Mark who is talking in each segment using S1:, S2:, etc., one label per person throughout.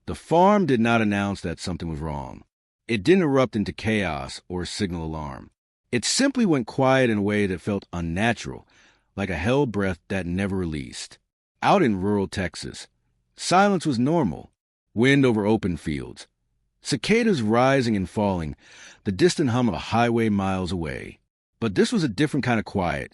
S1: The farm did not announce that something was wrong. It didn't erupt into chaos or signal alarm. It simply went quiet in a way that felt unnatural, like a held breath that never released. Out in rural Texas, silence was normal. Wind over open fields, cicadas rising and falling, the distant hum of a highway miles away. But this was a different kind of quiet,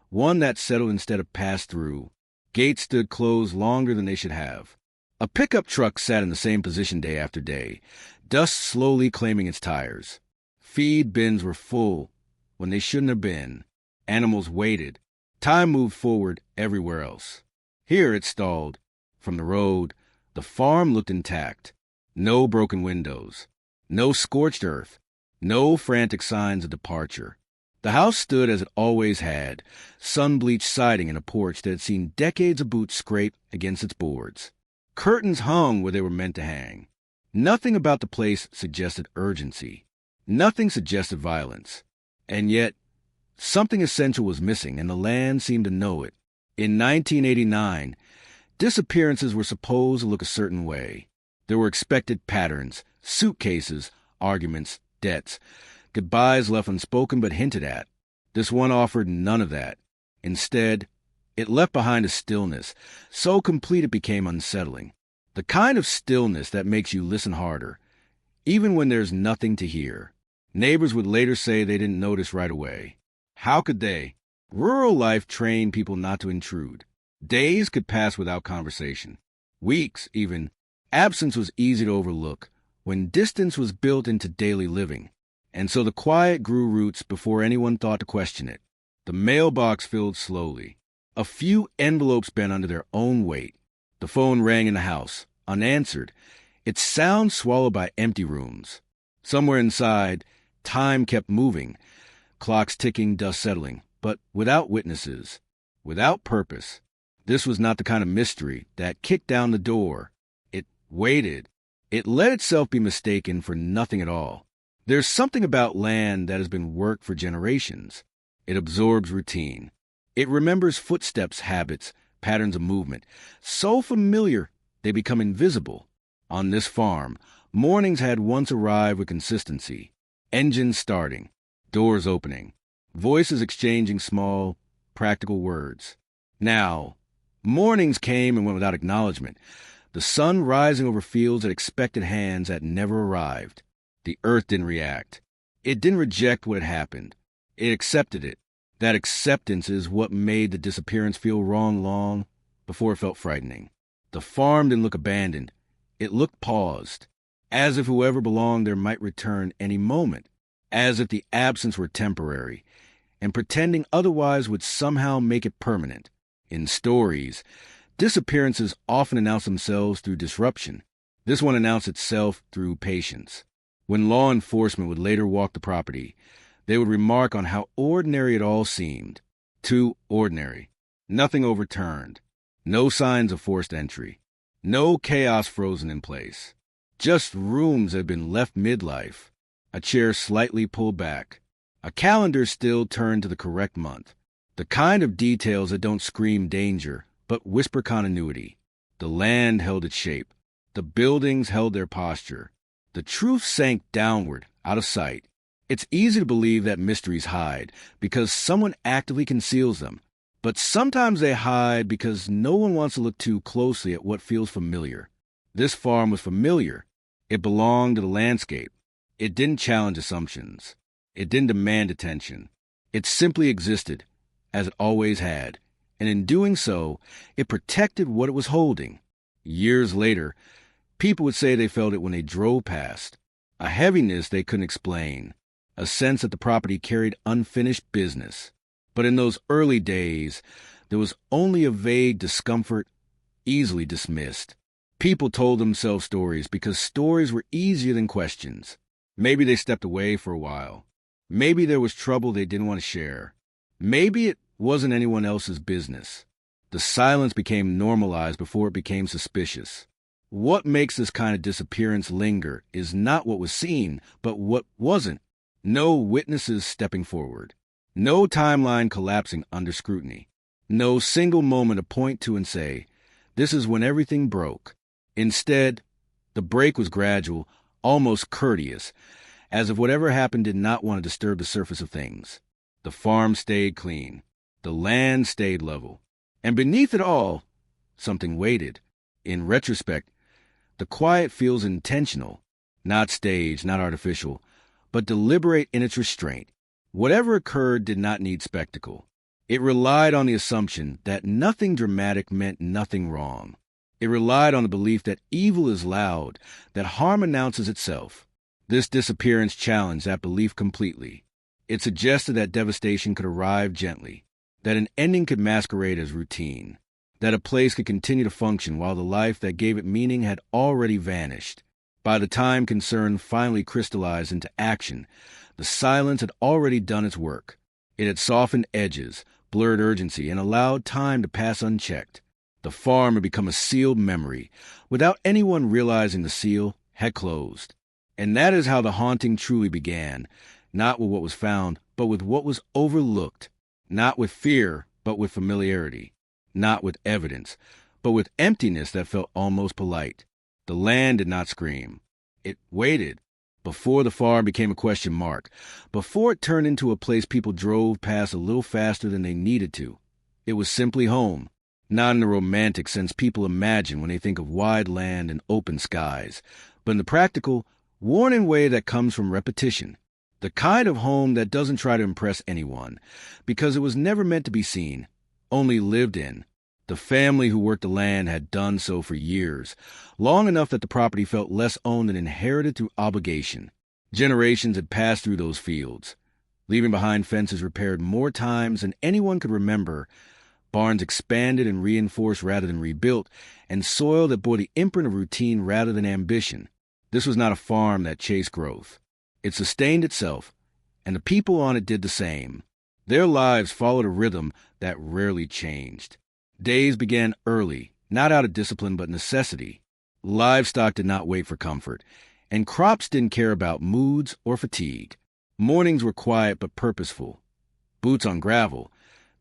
S1: one that settled instead of passed through. Gates stood closed longer than they should have. A pickup truck sat in the same position day after day, dust slowly claiming its tires. Feed bins were full when they shouldn't have been. Animals waited. Time moved forward everywhere else. Here it stalled. From the road, the farm looked intact. No broken windows. No scorched earth. No frantic signs of departure. The house stood as it always had, sun-bleached siding and a porch that had seen decades of boots scrape against its boards. Curtains hung where they were meant to hang. Nothing about the place suggested urgency. Nothing suggested violence. And yet, something essential was missing, and the land seemed to know it. In 1989, disappearances were supposed to look a certain way. There were expected patterns, suitcases, arguments, debts, goodbyes left unspoken but hinted at. This one offered none of that. Instead, it left behind a stillness, so complete it became unsettling. The kind of stillness that makes you listen harder, even when there's nothing to hear. Neighbors would later say they didn't notice right away. How could they? Rural life trained people not to intrude. Days could pass without conversation. Weeks, even. Absence was easy to overlook when distance was built into daily living. And so the quiet grew roots before anyone thought to question it. The mailbox filled slowly. A few envelopes bent under their own weight. The phone rang in the house, unanswered, its sound swallowed by empty rooms. Somewhere inside, time kept moving, clocks ticking, dust settling, but without witnesses, without purpose. This was not the kind of mystery that kicked down the door. It waited. It let itself be mistaken for nothing at all. There's something about land that has been worked for generations. It absorbs routine. It remembers footsteps, habits, patterns of movement, so familiar they become invisible. On this farm, mornings had once arrived with consistency. Engines starting, doors opening, voices exchanging small, practical words. Now, mornings came and went without acknowledgement, the sun rising over fields that expected hands that never arrived. The earth didn't react. It didn't reject what had happened. It accepted it. That acceptance is what made the disappearance feel wrong long before it felt frightening. The farm didn't look abandoned. It looked paused, as if whoever belonged there might return any moment, as if the absence were temporary, and pretending otherwise would somehow make it permanent. In stories, disappearances often announce themselves through disruption. This one announced itself through patience. When law enforcement would later walk the property, they would remark on how ordinary it all seemed. Too ordinary. Nothing overturned. No signs of forced entry. No chaos frozen in place. Just rooms that had been left midlife. A chair slightly pulled back. A calendar still turned to the correct month. The kind of details that don't scream danger, but whisper continuity. The land held its shape. The buildings held their posture. The truth sank downward, out of sight. It's easy to believe that mysteries hide because someone actively conceals them. But sometimes they hide because no one wants to look too closely at what feels familiar. This farm was familiar. It belonged to the landscape. It didn't challenge assumptions. It didn't demand attention. It simply existed, as it always had. And in doing so, it protected what it was holding. Years later, people would say they felt it when they drove past. A heaviness they couldn't explain. A sense that the property carried unfinished business. But in those early days, there was only a vague discomfort, easily dismissed. People told themselves stories because stories were easier than questions. Maybe they stepped away for a while. Maybe there was trouble they didn't want to share. Maybe it wasn't anyone else's business. The silence became normalized before it became suspicious. What makes this kind of disappearance linger is not what was seen, but what wasn't. No witnesses stepping forward. No timeline collapsing under scrutiny. No single moment to point to and say, this is when everything broke. Instead, The break was gradual, almost courteous, as if whatever happened did not want to disturb the surface of things. The farm stayed clean. The land stayed level. And beneath it all, something waited. In retrospect, the quiet feels intentional, not staged, not artificial, but deliberate in its restraint. Whatever occurred did not need spectacle. It relied on the assumption that nothing dramatic meant nothing wrong. It relied on the belief that evil is loud, that harm announces itself. This disappearance challenged that belief completely. It suggested that devastation could arrive gently, that an ending could masquerade as routine, that a place could continue to function while the life that gave it meaning had already vanished. By the time concern finally crystallized into action, the silence had already done its work. It had softened edges, blurred urgency, and allowed time to pass unchecked. The farm had become a sealed memory, without anyone realizing the seal had closed. And that is how the haunting truly began, not with what was found, but with what was overlooked, not with fear, but with familiarity, not with evidence, but with emptiness that felt almost polite. The land did not scream. It waited. Before the farm became a question mark, before it turned into a place people drove past a little faster than they needed to. It was simply home, not in the romantic sense people imagine when they think of wide land and open skies, but in the practical, worn-in way that comes from repetition. The kind of home that doesn't try to impress anyone, because it was never meant to be seen, only lived in. The family who worked the land had done so for years, long enough that the property felt less owned than inherited through obligation. Generations had passed through those fields, leaving behind fences repaired more times than anyone could remember, barns expanded and reinforced rather than rebuilt, and soil that bore the imprint of routine rather than ambition. This was not a farm that chased growth. It sustained itself, and the people on it did the same. Their lives followed a rhythm that rarely changed. Days began early, not out of discipline but necessity. Livestock did not wait for comfort, and crops didn't care about moods or fatigue. Mornings were quiet but purposeful. Boots on gravel,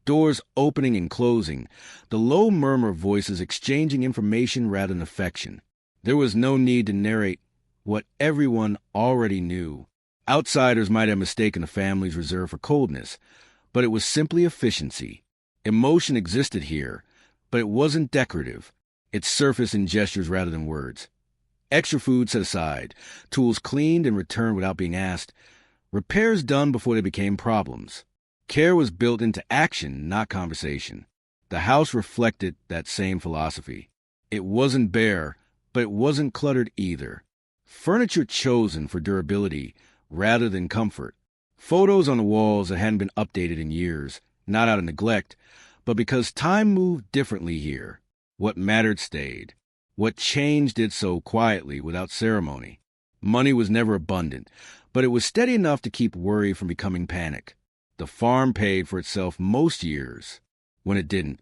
S1: doors opening and closing, the low murmur of voices exchanging information rather than affection. There was no need to narrate what everyone already knew. Outsiders might have mistaken the family's reserve for coldness, but it was simply efficiency. Emotion existed here, but it wasn't decorative. It surfaced in gestures rather than words. Extra food set aside, tools cleaned and returned without being asked, repairs done before they became problems. Care was built into action, not conversation. The house reflected that same philosophy. It wasn't bare, but it wasn't cluttered either. Furniture chosen for durability rather than comfort. Photos on the walls that hadn't been updated in years, not out of neglect, but because time moved differently here. What mattered stayed. What changed did so quietly, without ceremony. Money was never abundant, but it was steady enough to keep worry from becoming panic. The farm paid for itself most years. When it didn't,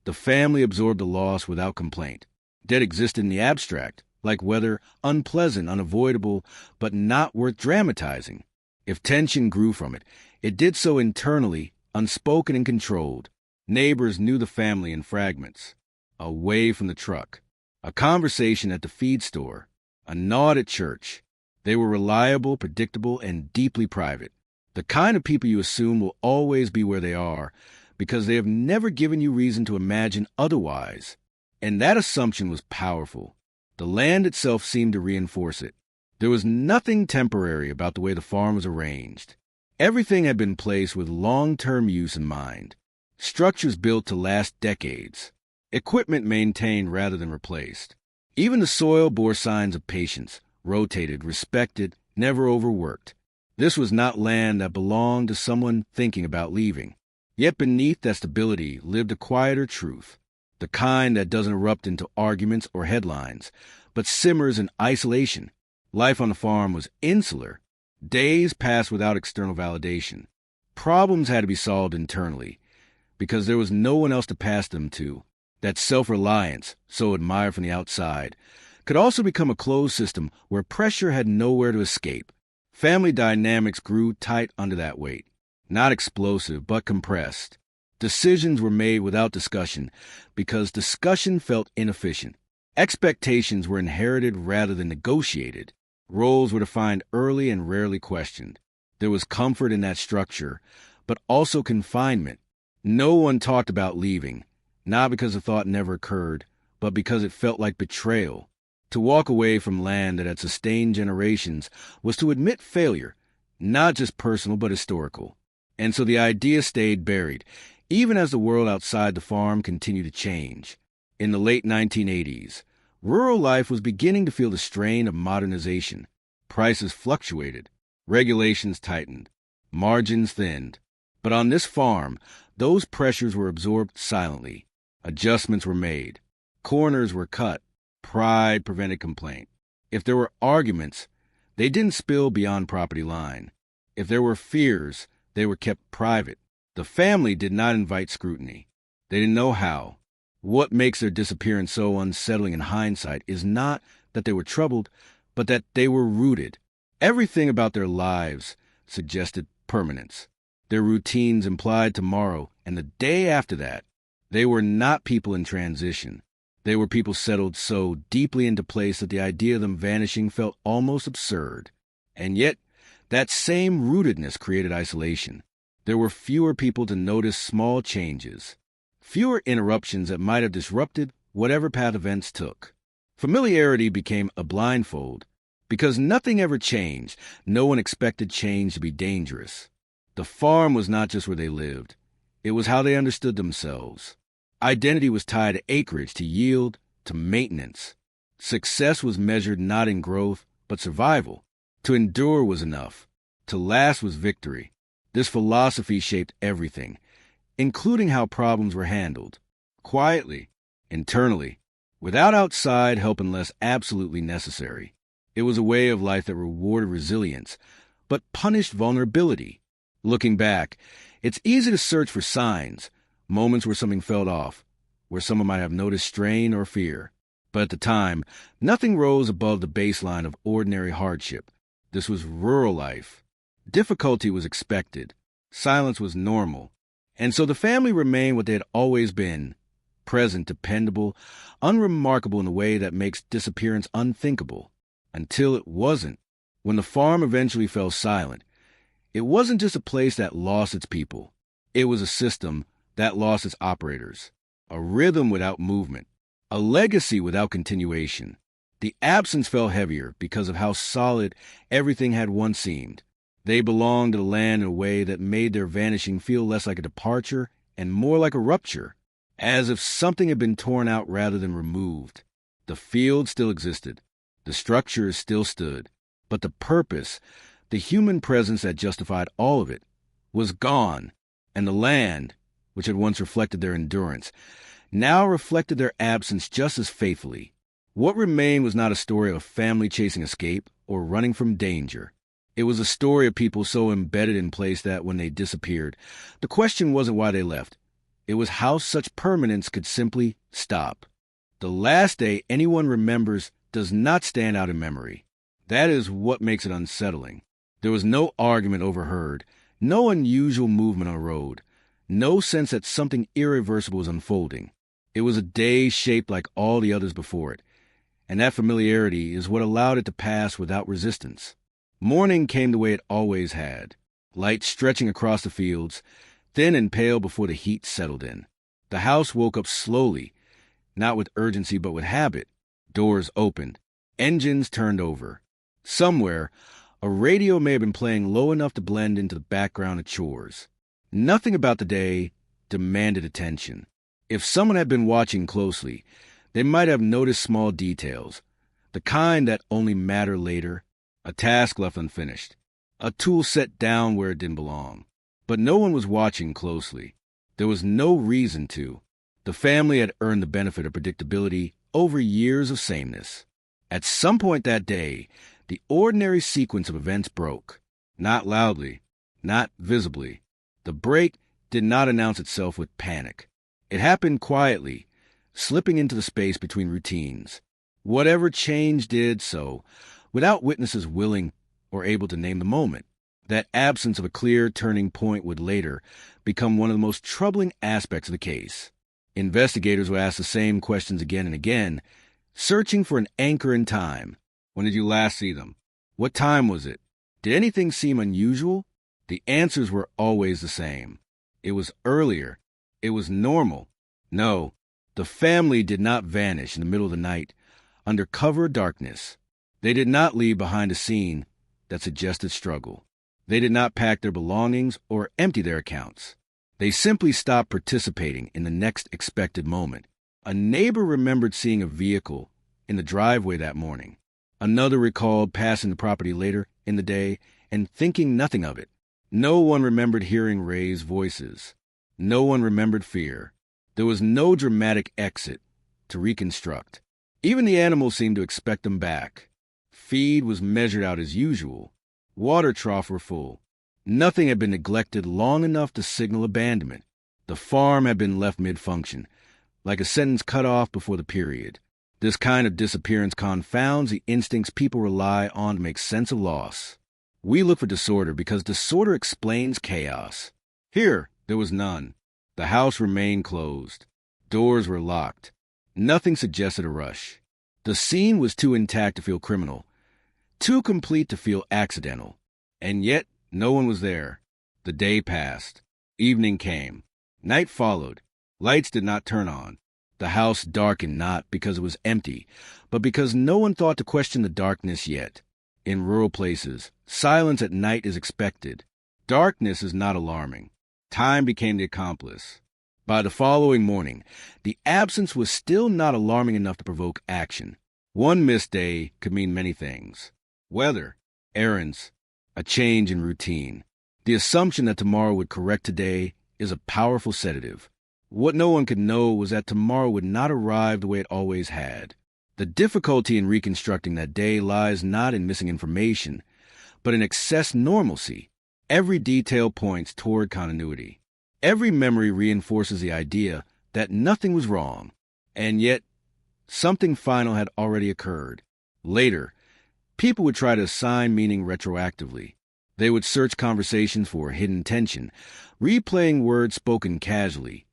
S1: the family absorbed the loss without complaint. Debt existed in the abstract, like weather, unpleasant, unavoidable, but not worth dramatizing. If tension grew from it, it did so internally, unspoken and controlled. Neighbors knew the family in fragments. A wave from the truck, a conversation at the feed store, a nod at church. They were reliable, predictable, and deeply private. The kind of people you assume will always be where they are because they have never given you reason to imagine otherwise. And that assumption was powerful. The land itself seemed to reinforce it. There was nothing temporary about the way the farm was arranged. Everything had been placed with long-term use in mind. Structures built to last decades. Equipment maintained rather than replaced. Even the soil bore signs of patience, rotated, respected, never overworked. This was not land that belonged to someone thinking about leaving. Yet beneath that stability lived a quieter truth, the kind that doesn't erupt into arguments or headlines, but simmers in isolation. Life on the farm was insular. Days passed without external validation. Problems had to be solved internally, because there was no one else to pass them to. That self-reliance, so admired from the outside, could also become a closed system where pressure had nowhere to escape. Family dynamics grew tight under that weight. Not explosive, but compressed. Decisions were made without discussion, because discussion felt inefficient. Expectations were inherited rather than negotiated. Roles were defined early and rarely questioned. There was comfort in that structure, but also confinement. No one talked about leaving, not because the thought never occurred, but because it felt like betrayal. To walk away from land that had sustained generations was to admit failure, not just personal but historical. And so the idea stayed buried, even as the world outside the farm continued to change. In the late 1980s, rural life was beginning to feel the strain of modernization. Prices fluctuated, regulations tightened, margins thinned. But on this farm, those pressures were absorbed silently. Adjustments were made. Corners were cut. Pride prevented complaint. If there were arguments, they didn't spill beyond property line. If there were fears, they were kept private. The family did not invite scrutiny. They didn't know how. What makes their disappearance so unsettling in hindsight is not that they were troubled, but that they were rooted. Everything about their lives suggested permanence. Their routines implied tomorrow, and the day after that. They were not people in transition. They were people settled so deeply into place that the idea of them vanishing felt almost absurd. And yet, that same rootedness created isolation. There were fewer people to notice small changes, fewer interruptions that might have disrupted whatever path events took. Familiarity became a blindfold. Because nothing ever changed, no one expected change to be dangerous. The farm was not just where they lived. It was how they understood themselves. Identity was tied to acreage, to yield, to maintenance. Success was measured not in growth, but survival. To endure was enough. To last was victory. This philosophy shaped everything, including how problems were handled. Quietly, internally, without outside help unless absolutely necessary. It was a way of life that rewarded resilience, but punished vulnerability. Looking back, it's easy to search for signs, moments where something felt off, where someone might have noticed strain or fear. But at the time, nothing rose above the baseline of ordinary hardship. This was rural life. Difficulty was expected. Silence was normal. And so the family remained what they had always been, present, dependable, unremarkable in a way that makes disappearance unthinkable. Until it wasn't. When the farm eventually fell silent, it wasn't just a place that lost its people. It was a system that lost its operators, a rhythm without movement, a legacy without continuation. The absence fell heavier because of how solid everything had once seemed. They belonged to the land in a way that made their vanishing feel less like a departure and more like a rupture, as if something had been torn out rather than removed. The field still existed. The structures still stood. But the purpose, the human presence that justified all of it, was gone, and the land, which had once reflected their endurance, now reflected their absence just as faithfully. What remained was not a story of a family chasing escape or running from danger. It was a story of people so embedded in place that when they disappeared, the question wasn't why they left. It was how such permanence could simply stop. The last day anyone remembers does not stand out in memory. That is what makes it unsettling. There was no argument overheard, no unusual movement on the road, no sense that something irreversible was unfolding. It was a day shaped like all the others before it, and that familiarity is what allowed it to pass without resistance. Morning came the way it always had, light stretching across the fields, thin and pale before the heat settled in. The house woke up slowly, not with urgency but with habit. Doors opened, engines turned over. Somewhere, a radio may have been playing low enough to blend into the background of chores. Nothing about the day demanded attention. If someone had been watching closely, they might have noticed small details, the kind that only matter later, a task left unfinished, a tool set down where it didn't belong. But no one was watching closely. There was no reason to. The family had earned the benefit of predictability over years of sameness. At some point that day, the ordinary sequence of events broke. Not loudly, not visibly. The break did not announce itself with panic. It happened quietly, slipping into the space between routines. Whatever change did so, without witnesses willing or able to name the moment. That absence of a clear turning point would later become one of the most troubling aspects of the case. Investigators would ask the same questions again and again, searching for an anchor in time. When did you last see them? What time was it? Did anything seem unusual? The answers were always the same. It was earlier. It was normal. No, the family did not vanish in the middle of the night, under cover of darkness. They did not leave behind a scene that suggested struggle. They did not pack their belongings or empty their accounts. They simply stopped participating in the next expected moment. A neighbor remembered seeing a vehicle in the driveway that morning. Another recalled passing the property later in the day and thinking nothing of it. No one remembered hearing raised voices. No one remembered fear. There was no dramatic exit to reconstruct. Even the animals seemed to expect them back. Feed was measured out as usual. Water troughs were full. Nothing had been neglected long enough to signal abandonment. The farm had been left mid-function, like a sentence cut off before the period. This kind of disappearance confounds the instincts people rely on to make sense of loss. We look for disorder because disorder explains chaos. Here, there was none. The house remained closed. Doors were locked. Nothing suggested a rush. The scene was too intact to feel criminal, too complete to feel accidental. And yet, no one was there. The day passed. Evening came. Night followed. Lights did not turn on. The house darkened not because it was empty, but because no one thought to question the darkness yet. In rural places, silence at night is expected. Darkness is not alarming. Time became the accomplice. By the following morning, the absence was still not alarming enough to provoke action. One missed day could mean many things. Weather, errands, a change in routine. The assumption that tomorrow would correct today is a powerful sedative. What no one could know was that tomorrow would not arrive the way it always had. The difficulty in reconstructing that day lies not in missing information, but in excess normalcy. Every detail points toward continuity. Every memory reinforces the idea that nothing was wrong, and yet something final had already occurred. Later, people would try to assign meaning retroactively. They would search conversations for hidden tension, replaying words spoken casually,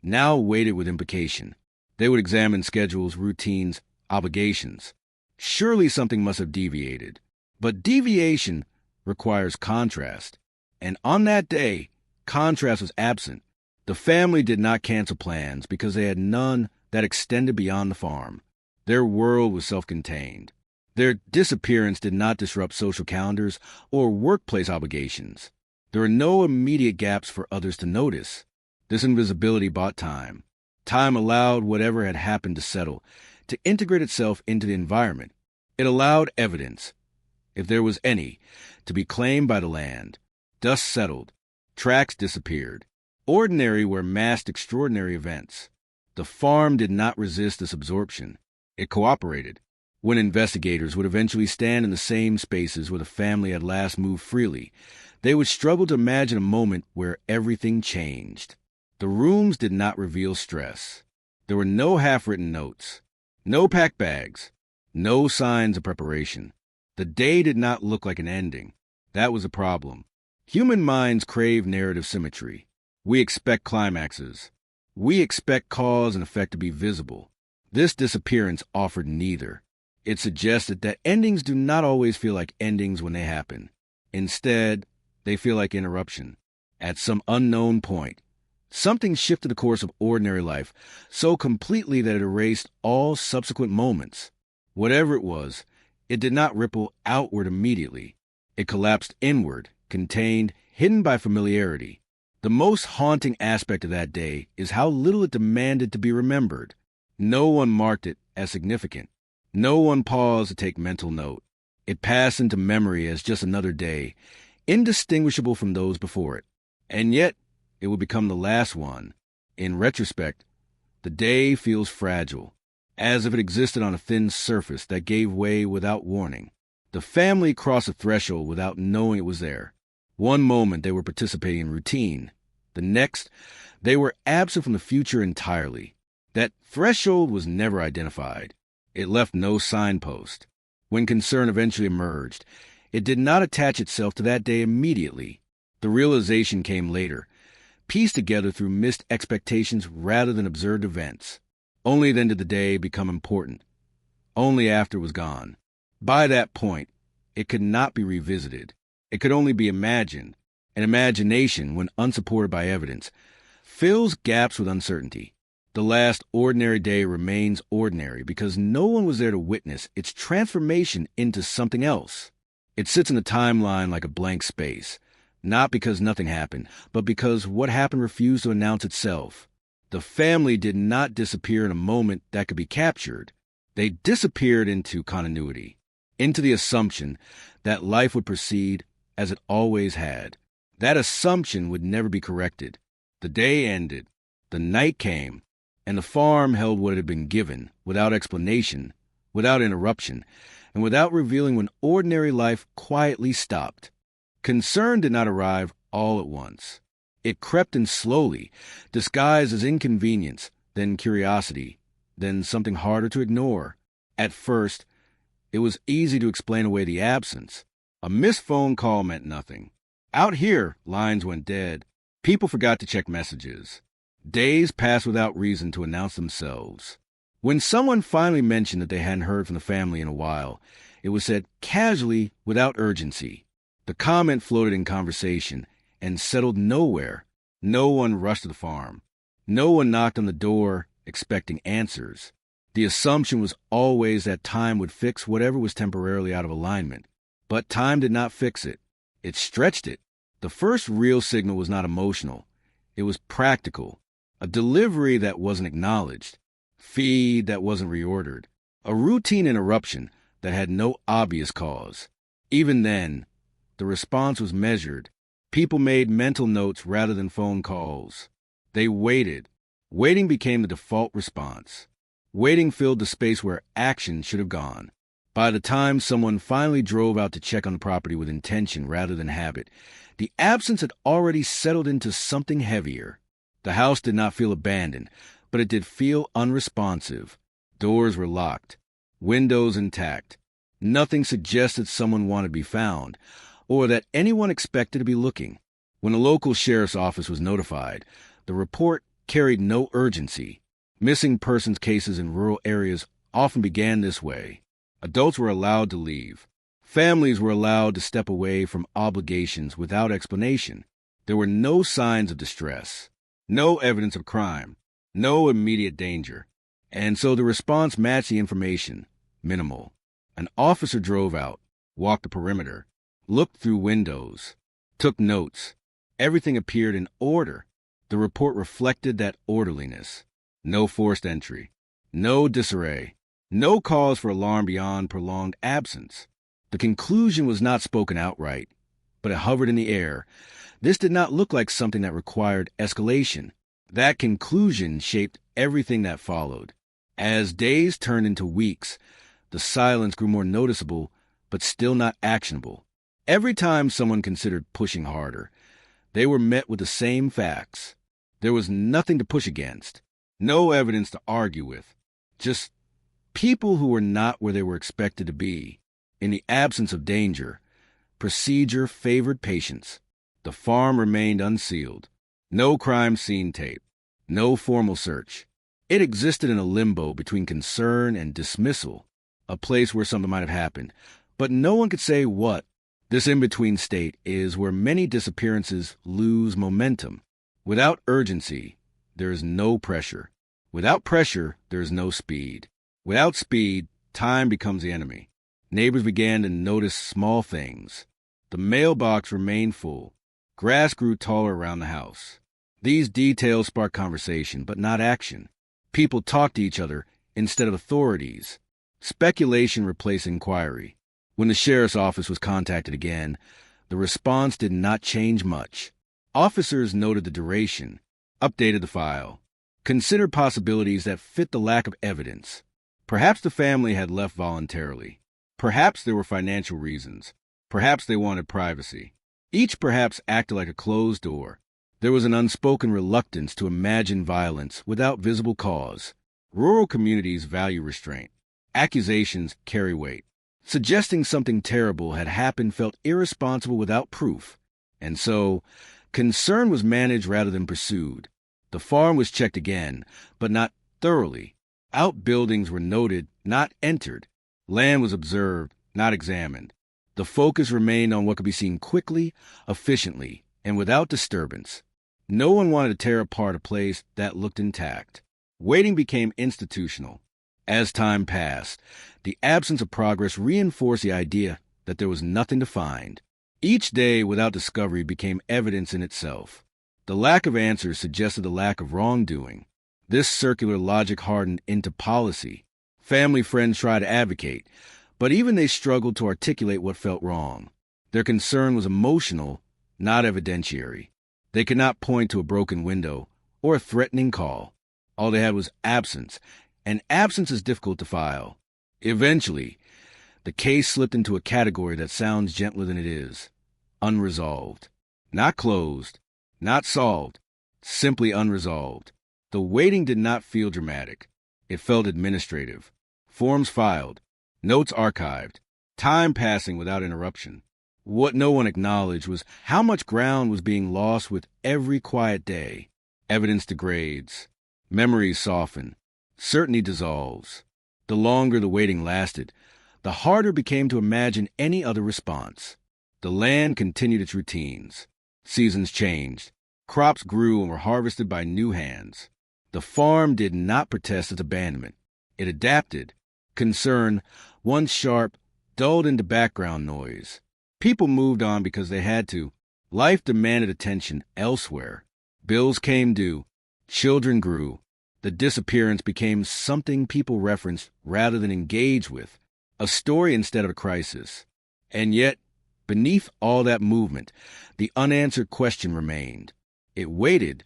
S1: now weighted with implication. They would examine schedules, routines, obligations. Surely something must have deviated. But deviation requires contrast. And on that day, contrast was absent. The family did not cancel plans because they had none that extended beyond the farm. Their world was self-contained. Their disappearance did not disrupt social calendars or workplace obligations. There were no immediate gaps for others to notice. This invisibility bought time. Time allowed whatever had happened to settle, to integrate itself into the environment. It allowed evidence, if there was any, to be claimed by the land. Dust settled. Tracks disappeared. Ordinary were masked extraordinary events. The farm did not resist this absorption. It cooperated. When investigators would eventually stand in the same spaces where the family had last moved freely, they would struggle to imagine a moment where everything changed. The rooms did not reveal stress. There were no half-written notes, no packed bags, no signs of preparation. The day did not look like an ending. That was a problem. Human minds crave narrative symmetry. We expect climaxes. We expect cause and effect to be visible. This disappearance offered neither. It suggested that endings do not always feel like endings when they happen. Instead, they feel like interruption. At some unknown point, something shifted the course of ordinary life so completely that it erased all subsequent moments. Whatever it was, it did not ripple outward immediately. It collapsed inward, contained, hidden by familiarity. The most haunting aspect of that day is how little it demanded to be remembered. No one marked it as significant. No one paused to take mental note. It passed into memory as just another day, indistinguishable from those before it. And yet, it would become the last one. In retrospect, the day feels fragile, as if it existed on a thin surface that gave way without warning. The family crossed a threshold without knowing it was there. One moment they were participating in routine. The next, they were absent from the future entirely. That threshold was never identified. It left no signpost. When concern eventually emerged, it did not attach itself to that day immediately. The realization came later, pieced together through missed expectations rather than observed events. Only then did the day become important. only after it was gone. By that point, it could not be revisited. It could only be imagined. And imagination, when unsupported by evidence, fills gaps with uncertainty. The last ordinary day remains ordinary because no one was there to witness its transformation into something else. It sits in the timeline like a blank space, not because nothing happened, but because what happened refused to announce itself. The family did not disappear in a moment that could be captured. They disappeared into continuity, into the assumption that life would proceed as it always had. That assumption would never be corrected. The day ended, the night came, and the farm held what it had been given, without explanation, without interruption, and without revealing when ordinary life quietly stopped. Concern did not arrive all at once. It crept in slowly, disguised as inconvenience, then curiosity, then something harder to ignore. At first, it was easy to explain away the absence. A missed phone call meant nothing. Out here, lines went dead. People forgot to check messages. Days passed without reason to announce themselves. When someone finally mentioned that they hadn't heard from the family in a while, it was said casually, without urgency. The comment floated in conversation and settled nowhere. No one rushed to the farm. No one knocked on the door expecting answers. The assumption was always that time would fix whatever was temporarily out of alignment. But time did not fix it. It stretched it. The first real signal was not emotional. It was practical. A delivery that wasn't acknowledged. Feed that wasn't reordered. A routine interruption that had no obvious cause. Even then, the response was measured. People made mental notes rather than phone calls. They waited. Waiting became the default response. Waiting filled the space where action should have gone. By the time someone finally drove out to check on the property with intention rather than habit, the absence had already settled into something heavier. The house did not feel abandoned, but it did feel unresponsive. Doors were locked, windows intact. Nothing suggested someone wanted to be found, or that anyone expected to be looking. When the local sheriff's office was notified, the report carried no urgency. Missing persons cases in rural areas often began this way. Adults were allowed to leave. Families were allowed to step away from obligations without explanation. There were no signs of distress, no evidence of crime, no immediate danger. And so the response matched the information, minimal. An officer drove out, walked the perimeter, looked through windows, took notes. Everything appeared in order. The report reflected that orderliness. No forced entry, no disarray, no cause for alarm beyond prolonged absence. The conclusion was not spoken outright, but it hovered in the air. This did not look like something that required escalation. That conclusion shaped everything that followed. As days turned into weeks, the silence grew more noticeable, but still not actionable. Every time someone considered pushing harder, they were met with the same facts. There was nothing to push against, no evidence to argue with, just people who were not where they were expected to be. In the absence of danger, procedure favored patience. The farm remained unsealed. No crime scene tape. No formal search. It existed in a limbo between concern and dismissal, a place where something might have happened, but no one could say what. This in-between state is where many disappearances lose momentum. Without urgency, there is no pressure. Without pressure, there is no speed. Without speed, time becomes the enemy. Neighbors began to notice small things. The mailbox remained full. Grass grew taller around the house. These details sparked conversation, but not action. People talked to each other instead of authorities. Speculation replaced inquiry. When the sheriff's office was contacted again, the response did not change much. Officers noted the duration, updated the file, considered possibilities that fit the lack of evidence. Perhaps the family had left voluntarily. Perhaps there were financial reasons. Perhaps they wanted privacy. Each perhaps acted like a closed door. There was an unspoken reluctance to imagine violence without visible cause. Rural communities value restraint. Accusations carry weight. Suggesting something terrible had happened felt irresponsible without proof. And so, concern was managed rather than pursued. The farm was checked again, but not thoroughly. Outbuildings were noted, not entered. Land was observed, not examined. The focus remained on what could be seen quickly, efficiently, and without disturbance. No one wanted to tear apart a place that looked intact. Waiting became institutional. As time passed, the absence of progress reinforced the idea that there was nothing to find. Each day without discovery became evidence in itself. The lack of answers suggested the lack of wrongdoing. This circular logic hardened into policy. Family friends tried to advocate, but even they struggled to articulate what felt wrong. Their concern was emotional, not evidentiary. They could not point to a broken window or a threatening call. All they had was absence, and absence is difficult to file. Eventually, the case slipped into a category that sounds gentler than it is. Unresolved. Not closed, not solved, simply unresolved. The waiting did not feel dramatic. It felt administrative. Forms filed, notes archived, time passing without interruption. What no one acknowledged was how much ground was being lost with every quiet day. Evidence degrades. Memories soften. Certainty dissolves. The longer the waiting lasted, the harder it became to imagine any other response. The land continued its routines. Seasons changed. Crops grew and were harvested by new hands. The farm did not protest its abandonment. It adapted. Concern, once sharp, dulled into background noise. People moved on because they had to. Life demanded attention elsewhere. Bills came due. Children grew. The disappearance became something people referenced rather than engage with, a story instead of a crisis. And yet, beneath all that movement, the unanswered question remained. It waited,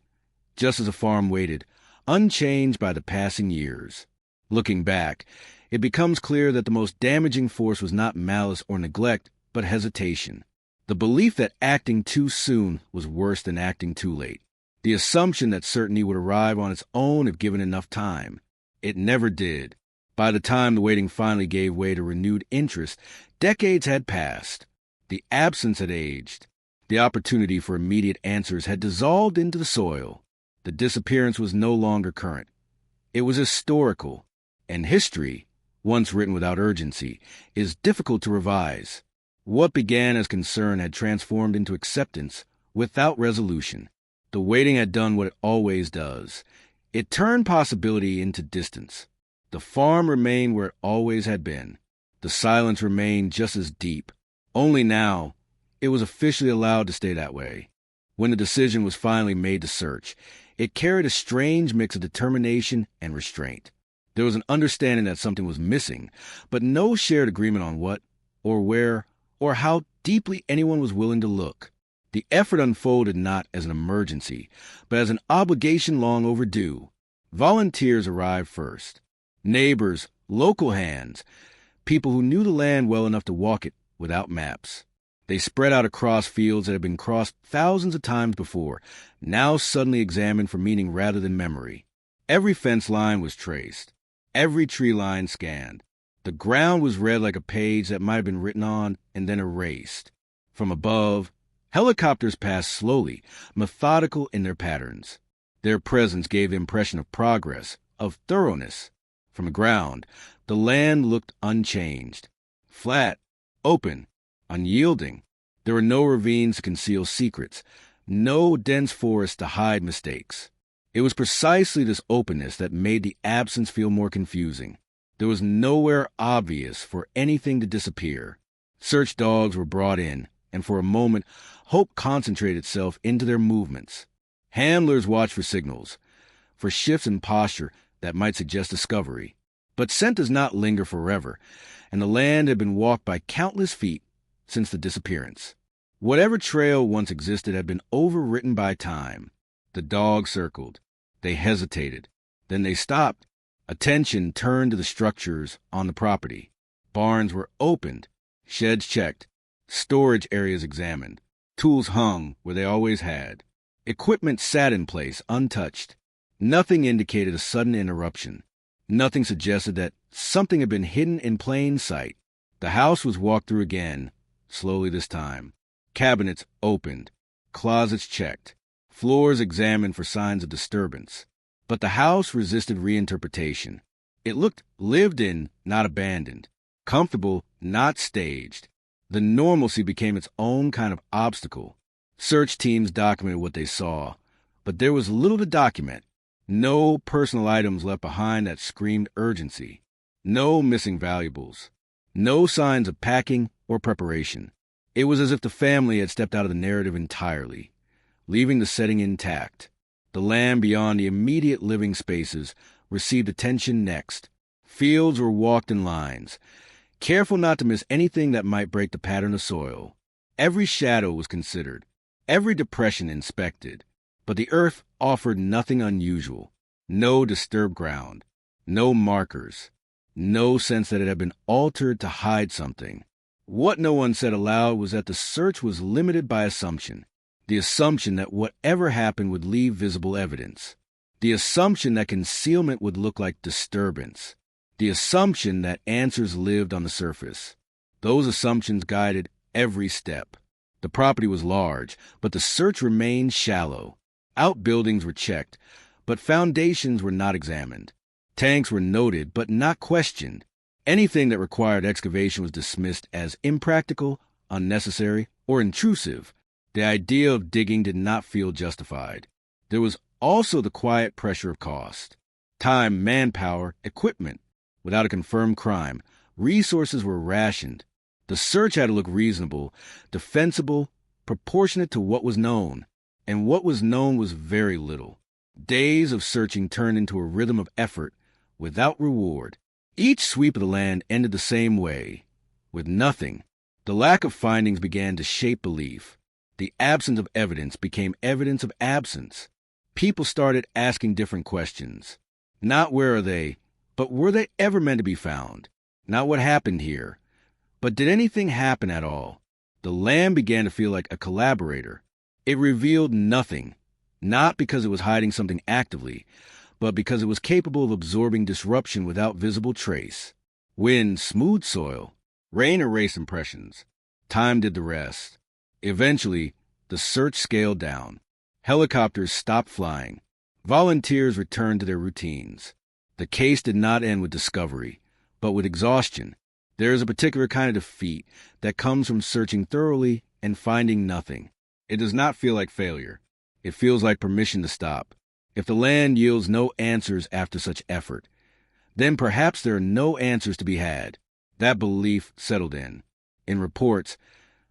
S1: just as a farm waited, unchanged by the passing years. Looking back, it becomes clear that the most damaging force was not malice or neglect, but hesitation. The belief that acting too soon was worse than acting too late. The assumption that certainty would arrive on its own if given enough time. It never did. By the time the waiting finally gave way to renewed interest, decades had passed. The absence had aged. The opportunity for immediate answers had dissolved into the soil. The disappearance was no longer current. It was historical. And history, once written without urgency, is difficult to revise. What began as concern had transformed into acceptance without resolution. The waiting had done what it always does. It turned possibility into distance. The farm remained where it always had been. The silence remained just as deep. Only now, it was officially allowed to stay that way. When the decision was finally made to search, it carried a strange mix of determination and restraint. There was an understanding that something was missing, but no shared agreement on what, or where, or how deeply anyone was willing to look. The effort unfolded not as an emergency, but as an obligation long overdue. Volunteers arrived first. Neighbors, local hands, people who knew the land well enough to walk it without maps. They spread out across fields that had been crossed thousands of times before, now suddenly examined for meaning rather than memory. Every fence line was traced. Every tree line scanned. The ground was read like a page that might have been written on and then erased. From above, helicopters passed slowly, methodical in their patterns. Their presence gave the impression of progress, of thoroughness. From the ground, the land looked unchanged. Flat, open, unyielding. There were no ravines to conceal secrets, no dense forest to hide mistakes. It was precisely this openness that made the absence feel more confusing. There was nowhere obvious for anything to disappear. Search dogs were brought in, and for a moment, hope concentrated itself into their movements. Handlers watched for signals, for shifts in posture that might suggest discovery. But scent does not linger forever, and the land had been walked by countless feet since the disappearance. Whatever trail once existed had been overwritten by time. The dogs circled. They hesitated. Then they stopped. Attention turned to the structures on the property. Barns were opened, sheds checked, storage areas examined. Tools hung where they always had. Equipment sat in place, untouched. Nothing indicated a sudden interruption. Nothing suggested that something had been hidden in plain sight. The house was walked through again, slowly this time. Cabinets opened, closets checked, floors examined for signs of disturbance. But the house resisted reinterpretation. It looked lived in, not abandoned. Comfortable, not staged. The normalcy became its own kind of obstacle. Search teams documented what they saw, but there was little to document. No personal items left behind that screamed urgency. No missing valuables. No signs of packing or preparation. It was as if the family had stepped out of the narrative entirely, leaving the setting intact. The land beyond the immediate living spaces received attention next. Fields were walked in lines, careful not to miss anything that might break the pattern of soil. Every shadow was considered, every depression inspected, but the earth offered nothing unusual, no disturbed ground, no markers, no sense that it had been altered to hide something. What no one said aloud was that the search was limited by assumption, the assumption that whatever happened would leave visible evidence, the assumption that concealment would look like disturbance, the assumption that answers lived on the surface. Those assumptions guided every step. The property was large, but the search remained shallow. Outbuildings were checked, but foundations were not examined. Tanks were noted, but not questioned. Anything that required excavation was dismissed as impractical, unnecessary, or intrusive. The idea of digging did not feel justified. There was also the quiet pressure of cost. Time, manpower, equipment. Without a confirmed crime, resources were rationed. The search had to look reasonable, defensible, proportionate to what was known. And what was known was very little. Days of searching turned into a rhythm of effort, without reward. Each sweep of the land ended the same way, with nothing. The lack of findings began to shape belief. The absence of evidence became evidence of absence. People started asking different questions. Not where are they, but were they ever meant to be found? Not what happened here, but did anything happen at all? The land began to feel like a collaborator. It revealed nothing, not because it was hiding something actively, but because it was capable of absorbing disruption without visible trace. Wind smoothed soil. Rain erased impressions. Time did the rest. Eventually, the search scaled down. Helicopters stopped flying. Volunteers returned to their routines. The case did not end with discovery, but with exhaustion. There is a particular kind of defeat that comes from searching thoroughly and finding nothing. It does not feel like failure. It feels like permission to stop. If the land yields no answers after such effort, then perhaps there are no answers to be had. That belief settled in. In reports,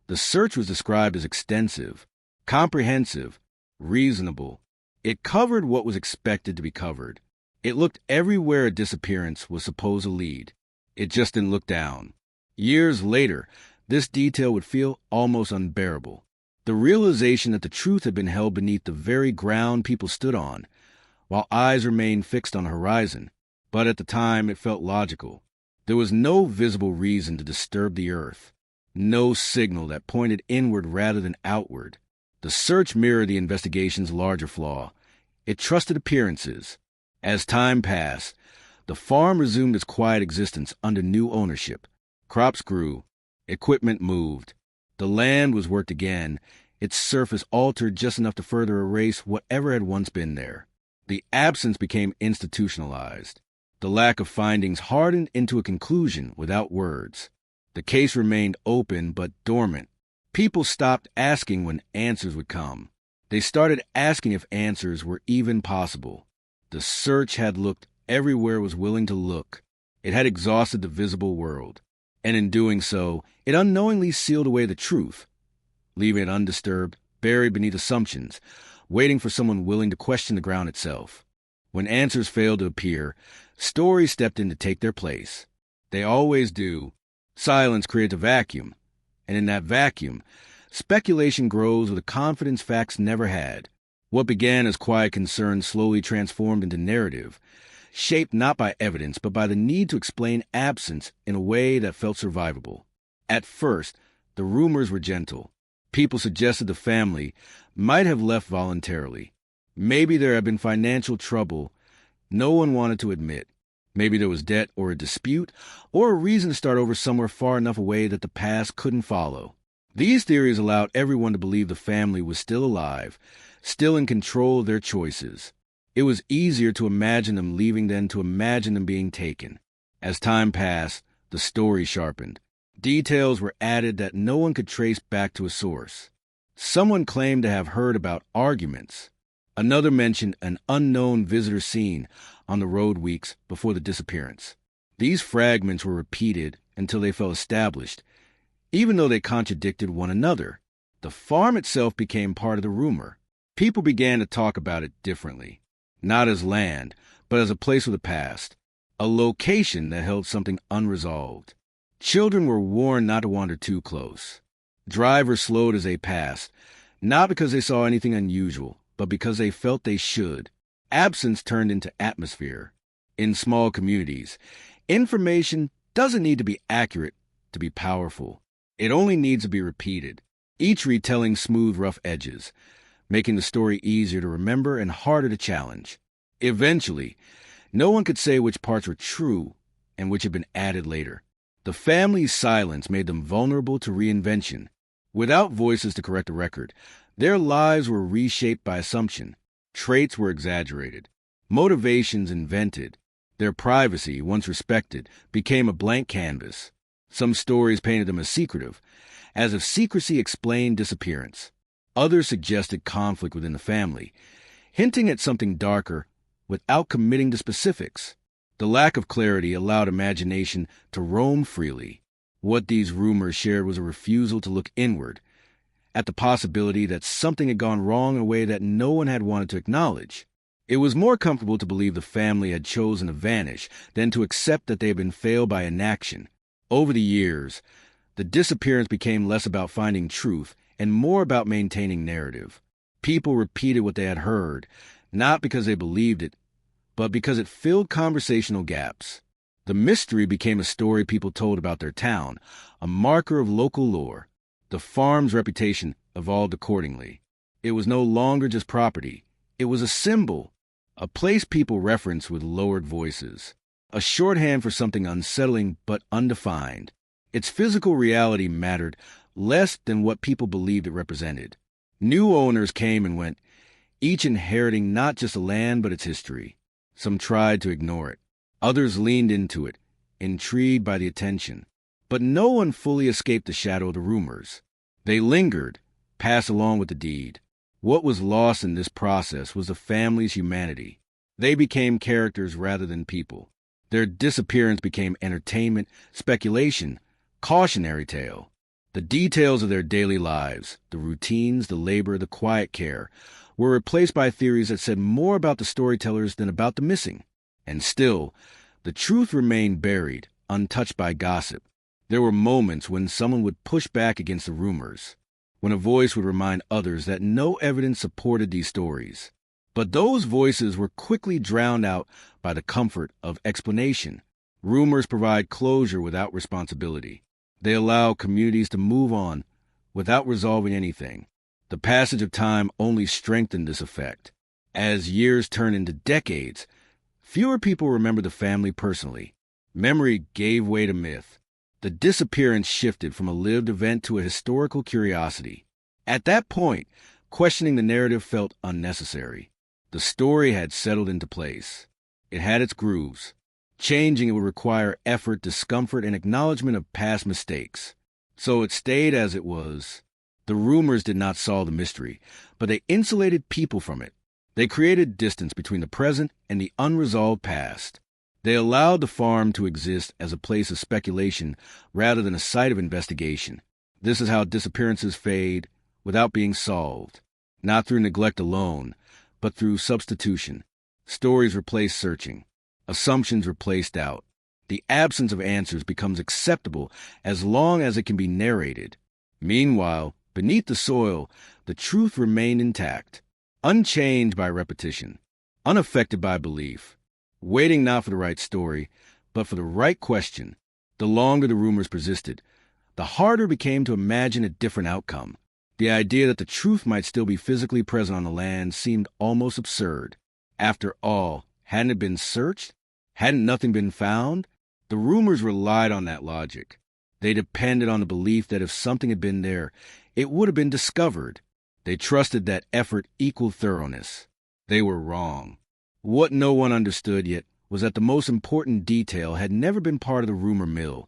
S1: the search was described as extensive, comprehensive, reasonable. It covered what was expected to be covered. It looked everywhere a disappearance was supposed to lead. It just didn't look down. Years later, this detail would feel almost unbearable. The realization that the truth had been held beneath the very ground people stood on, while eyes remained fixed on the horizon. But at the time, it felt logical. There was no visible reason to disturb the earth, no signal that pointed inward rather than outward. The search mirrored the investigation's larger flaw. It trusted appearances. As time passed, the farm resumed its quiet existence under new ownership. Crops grew. Equipment moved. The land was worked again, its surface altered just enough to further erase whatever had once been there. The absence became institutionalized. The lack of findings hardened into a conclusion without words. The case remained open but dormant. People stopped asking when answers would come. They started asking if answers were even possible. The search had looked everywhere it was willing to look. It had exhausted the visible world. And in doing so, it unknowingly sealed away the truth, leaving it undisturbed, buried beneath assumptions, waiting for someone willing to question the ground itself. When answers failed to appear, stories stepped in to take their place. They always do. Silence creates a vacuum, and in that vacuum, speculation grows with a confidence facts never had. What began as quiet concern slowly transformed into narrative, shaped not by evidence but by the need to explain absence in a way that felt survivable. At first, the rumors were gentle. People suggested the family might have left voluntarily. Maybe there had been financial trouble no one wanted to admit. Maybe there was debt or a dispute, or a reason to start over somewhere far enough away that the past couldn't follow. These theories allowed everyone to believe the family was still alive, still in control of their choices. It was easier to imagine them leaving than to imagine them being taken. As time passed, the story sharpened. Details were added that no one could trace back to a source. Someone claimed to have heard about arguments. Another mentioned an unknown visitor seen on the road weeks before the disappearance. These fragments were repeated until they felt established, even though they contradicted one another. The farm itself became part of the rumor. People began to talk about it differently, not as land, but as a place of the past, a location that held something unresolved. Children were warned not to wander too close. Drivers slowed as they passed, not because they saw anything unusual, but because they felt they should. Absence turned into atmosphere. In small communities, information doesn't need to be accurate to be powerful. It only needs to be repeated, each retelling smooth, rough edges, making the story easier to remember and harder to challenge. Eventually, no one could say which parts were true and which had been added later. The family's silence made them vulnerable to reinvention. Without voices to correct the record, their lives were reshaped by assumption. Traits were exaggerated, motivations invented. Their privacy, once respected, became a blank canvas. Some stories painted them as secretive, as if secrecy explained disappearance. Others suggested conflict within the family, hinting at something darker without committing to specifics. The lack of clarity allowed imagination to roam freely. What these rumors shared was a refusal to look inward, at the possibility that something had gone wrong in a way that no one had wanted to acknowledge. It was more comfortable to believe the family had chosen to vanish than to accept that they had been failed by inaction. Over the years, the disappearance became less about finding truth and more about maintaining narrative. People repeated what they had heard, not because they believed it, but because it filled conversational gaps. The mystery became a story people told about their town, a marker of local lore. The farm's reputation evolved accordingly. It was no longer just property. It was a symbol, a place people referenced with lowered voices, a shorthand for something unsettling but undefined. Its physical reality mattered less than what people believed it represented. New owners came and went, each inheriting not just the land but its history. Some tried to ignore it. Others leaned into it, intrigued by the attention. But no one fully escaped the shadow of the rumors. They lingered, passed along with the deed. What was lost in this process was the family's humanity. They became characters rather than people. Their disappearance became entertainment, speculation, cautionary tale. The details of their daily lives, the routines, the labor, the quiet care, were replaced by theories that said more about the storytellers than about the missing. And still, the truth remained buried, untouched by gossip. There were moments when someone would push back against the rumors, when a voice would remind others that no evidence supported these stories. But those voices were quickly drowned out by the comfort of explanation. Rumors provide closure without responsibility. They allow communities to move on without resolving anything. The passage of time only strengthened this effect. As years turned into decades, fewer people remember the family personally. Memory gave way to myth. The disappearance shifted from a lived event to a historical curiosity. At that point, questioning the narrative felt unnecessary. The story had settled into place. It had its grooves. Changing it would require effort, discomfort, and acknowledgement of past mistakes. So it stayed as it was. The rumors did not solve the mystery, but they insulated people from it. They created distance between the present and the unresolved past. They allowed the farm to exist as a place of speculation rather than a site of investigation. This is how disappearances fade without being solved, not through neglect alone, but through substitution. Stories replace searching. Assumptions replaced doubt. The absence of answers becomes acceptable as long as it can be narrated. Meanwhile, beneath the soil, the truth remained intact, unchanged by repetition, unaffected by belief, waiting not for the right story, but for the right question. The longer the rumors persisted, the harder it became to imagine a different outcome. The idea that the truth might still be physically present on the land seemed almost absurd. After all, hadn't it been searched? Hadn't nothing been found? The rumors relied on that logic. They depended on the belief that if something had been there, it would have been discovered. They trusted that effort equaled thoroughness. They were wrong. What no one understood yet was that the most important detail had never been part of the rumor mill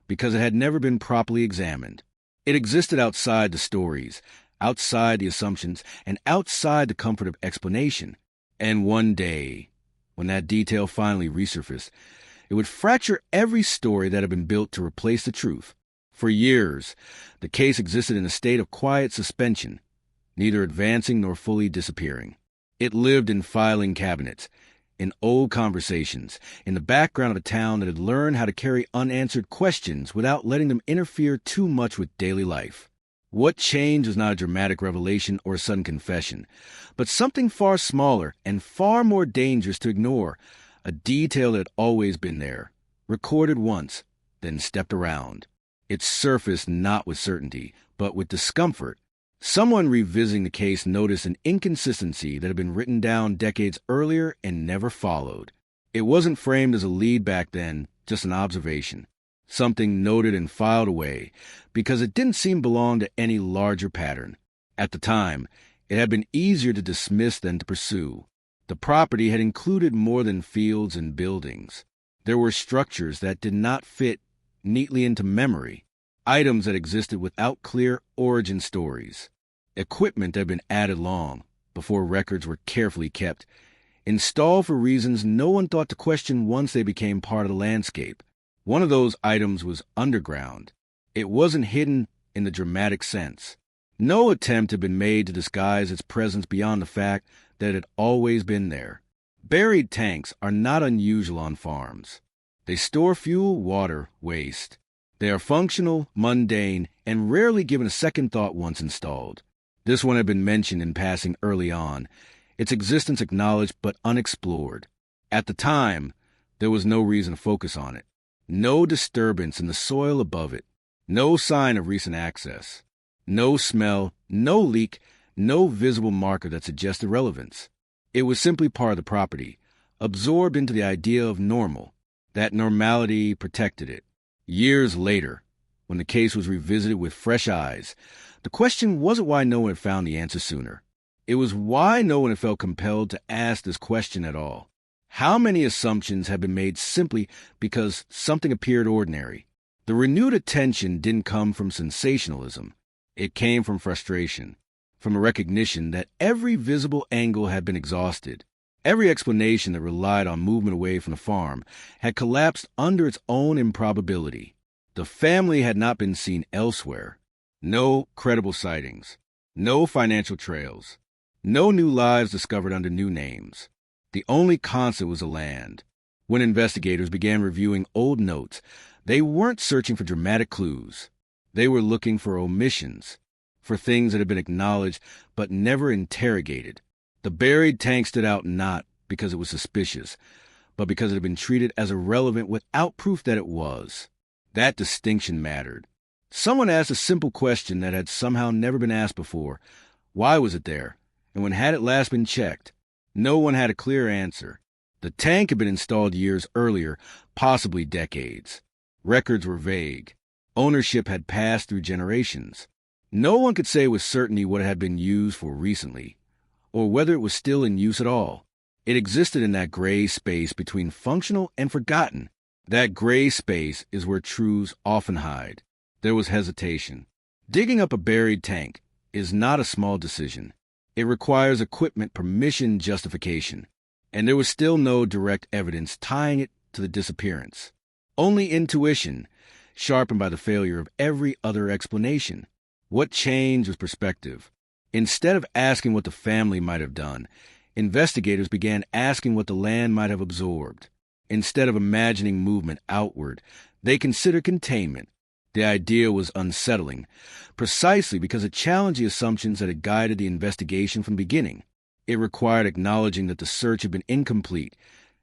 S1: because it had never been properly examined. It existed outside the stories, outside the assumptions, and outside the comfort of explanation. And one day, when that detail finally resurfaced, it would fracture every story that had been built to replace the truth. For years, the case existed in a state of quiet suspension, neither advancing nor fully disappearing. It lived in filing cabinets, in old conversations, in the background of a town that had learned how to carry unanswered questions without letting them interfere too much with daily life. What changed was not a dramatic revelation or a sudden confession, but something far smaller and far more dangerous to ignore, a detail that had always been there, recorded once, then stepped around. It surfaced not with certainty, but with discomfort. Someone revisiting the case noticed an inconsistency that had been written down decades earlier and never followed. It wasn't framed as a lead back then, just an observation, something noted and filed away, because it didn't seem to belong to any larger pattern. At the time, it had been easier to dismiss than to pursue. The property had included more than fields and buildings. There were structures that did not fit neatly into memory, items that existed without clear origin stories, equipment that had been added long before records were carefully kept, installed for reasons no one thought to question once they became part of the landscape. One of those items was underground. It wasn't hidden in the dramatic sense. No attempt had been made to disguise its presence beyond the fact that it had always been there. Buried tanks are not unusual on farms. They store fuel, water, waste. They are functional, mundane, and rarely given a second thought once installed. This one had been mentioned in passing early on, its existence acknowledged but unexplored. At the time, there was no reason to focus on it. No disturbance in the soil above it. No sign of recent access. No smell, no leak, no visible marker that suggested relevance. It was simply part of the property, absorbed into the idea of normal. That normality protected it. Years later, when the case was revisited with fresh eyes, the question wasn't why no one had found the answer sooner. It was why no one had felt compelled to ask this question at all. How many assumptions had been made simply because something appeared ordinary? The renewed attention didn't come from sensationalism. It came from frustration, from a recognition that every visible angle had been exhausted. Every explanation that relied on movement away from the farm had collapsed under its own improbability. The family had not been seen elsewhere. No credible sightings. No financial trails. No new lives discovered under new names. The only constant was the land. When investigators began reviewing old notes, they weren't searching for dramatic clues. They were looking for omissions, for things that had been acknowledged but never interrogated. The buried tank stood out not because it was suspicious, but because it had been treated as irrelevant without proof that it was. That distinction mattered. Someone asked a simple question that had somehow never been asked before. Why was it there? And when had it last been checked? No one had a clear answer. The tank had been installed years earlier, possibly decades. Records were vague. Ownership had passed through generations. No one could say with certainty what it had been used for recently, or whether it was still in use at all. It existed in that gray space between functional and forgotten. That gray space is where truths often hide. There was hesitation. Digging up a buried tank is not a small decision. It requires equipment, permission, justification. And there was still no direct evidence tying it to the disappearance. Only intuition, sharpened by the failure of every other explanation. What changed was perspective. Instead of asking what the family might have done, investigators began asking what the land might have absorbed. Instead of imagining movement outward, they considered containment. The idea was unsettling, precisely because it challenged the assumptions that had guided the investigation from the beginning. It required acknowledging that the search had been incomplete,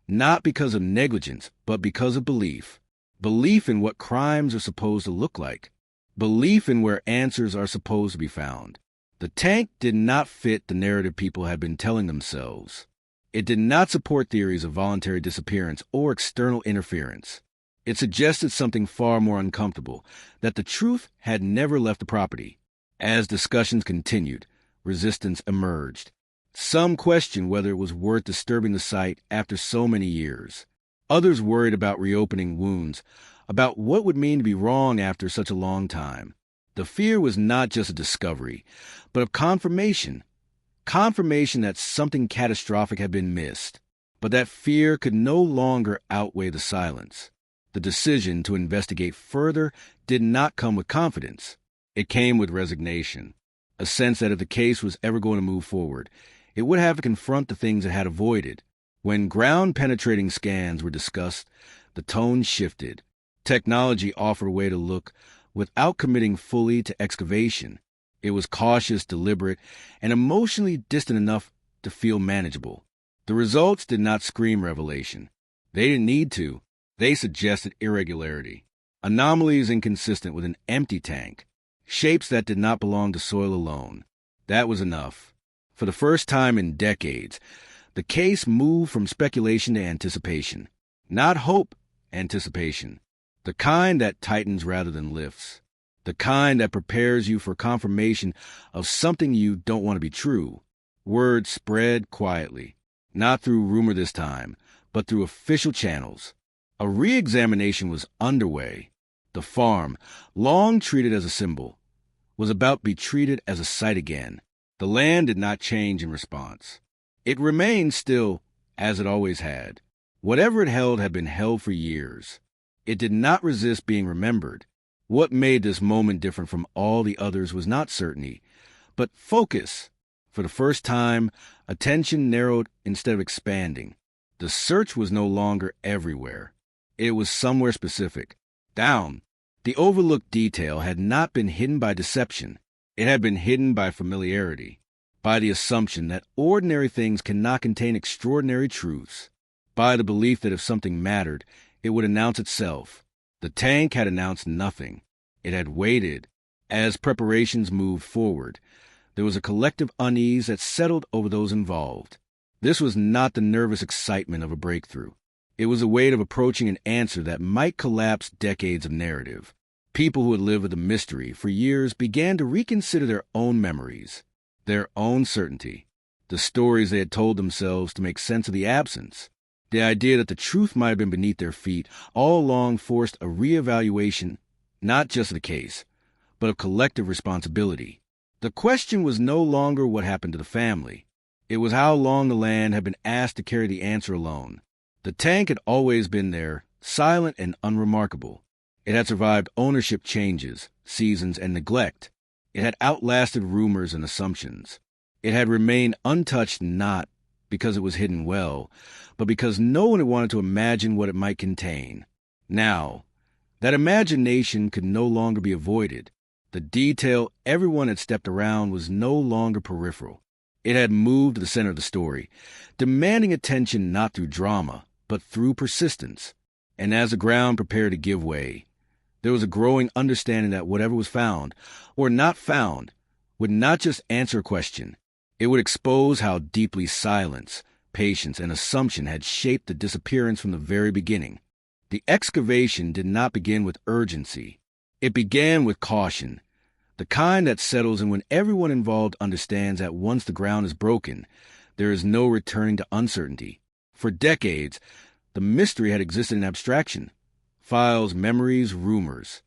S1: not because of negligence, but because of belief. Belief in what crimes are supposed to look like. Belief in where answers are supposed to be found. The tank did not fit the narrative people had been telling themselves. It did not support theories of voluntary disappearance or external interference. It suggested something far more uncomfortable, that the truth had never left the property. As discussions continued, resistance emerged. Some questioned whether it was worth disturbing the site after so many years. Others worried about reopening wounds, about what would mean to be wrong after such a long time. The fear was not just a discovery, but of confirmation. Confirmation that something catastrophic had been missed. But that fear could no longer outweigh the silence. The decision to investigate further did not come with confidence. It came with resignation, a sense that if the case was ever going to move forward, it would have to confront the things it had avoided. When ground-penetrating scans were discussed, the tone shifted. Technology offered a way to look without committing fully to excavation. It was cautious, deliberate, and emotionally distant enough to feel manageable. The results did not scream revelation. They didn't need to. They suggested irregularity. Anomalies inconsistent with an empty tank. Shapes that did not belong to soil alone. That was enough. For the first time in decades, the case moved from speculation to anticipation. Not hope, anticipation. The kind that tightens rather than lifts. The kind that prepares you for confirmation of something you don't want to be true. Word spread quietly. Not through rumor this time, but through official channels. A re-examination was underway. The farm, long treated as a symbol, was about to be treated as a site again. The land did not change in response. It remained still, as it always had. Whatever it held had been held for years. It did not resist being remembered. What made this moment different from all the others was not certainty, but focus. For the first time, attention narrowed instead of expanding. The search was no longer everywhere. It was somewhere specific. Down. The overlooked detail had not been hidden by deception. It had been hidden by familiarity, by the assumption that ordinary things cannot contain extraordinary truths, by the belief that if something mattered, it would announce itself. The tank had announced nothing. It had waited. As preparations moved forward, there was a collective unease that settled over those involved. This was not the nervous excitement of a breakthrough. It was a weight of approaching an answer that might collapse decades of narrative. People who had lived with the mystery for years began to reconsider their own memories, their own certainty, the stories they had told themselves to make sense of the absence. The idea that the truth might have been beneath their feet all along forced a reevaluation, not just of the case, but of collective responsibility. The question was no longer what happened to the family. It was how long the land had been asked to carry the answer alone. The tank had always been there, silent and unremarkable. It had survived ownership changes, seasons, and neglect. It had outlasted rumors and assumptions. It had remained untouched not because it was hidden well, but because no one had wanted to imagine what it might contain. Now, that imagination could no longer be avoided. The detail everyone had stepped around was no longer peripheral. It had moved to the center of the story, demanding attention not through drama, but through persistence. And as the ground prepared to give way, there was a growing understanding that whatever was found, or not found, would not just answer a question. It would expose how deeply silence, patience, and assumption had shaped the disappearance from the very beginning. The excavation did not begin with urgency. It began with caution, the kind that settles in when everyone involved understands that once the ground is broken, there is no returning to uncertainty. For decades, the mystery had existed in abstraction. Files, memories, rumors.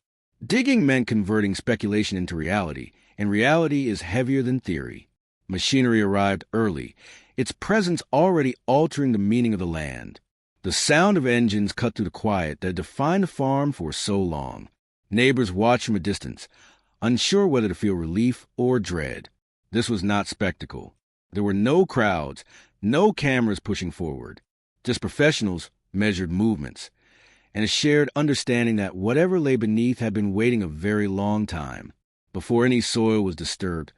S1: Digging meant converting speculation into reality, and reality is heavier than theory. Machinery arrived early, its presence already altering the meaning of the land. The sound of engines cut through the quiet that defined the farm for so long. Neighbors watched from a distance, unsure whether to feel relief or dread. This was not spectacle. There were no crowds, no cameras pushing forward, just professionals measured movements, and a shared understanding that whatever lay beneath had been waiting a very long time. Before any soil was disturbed,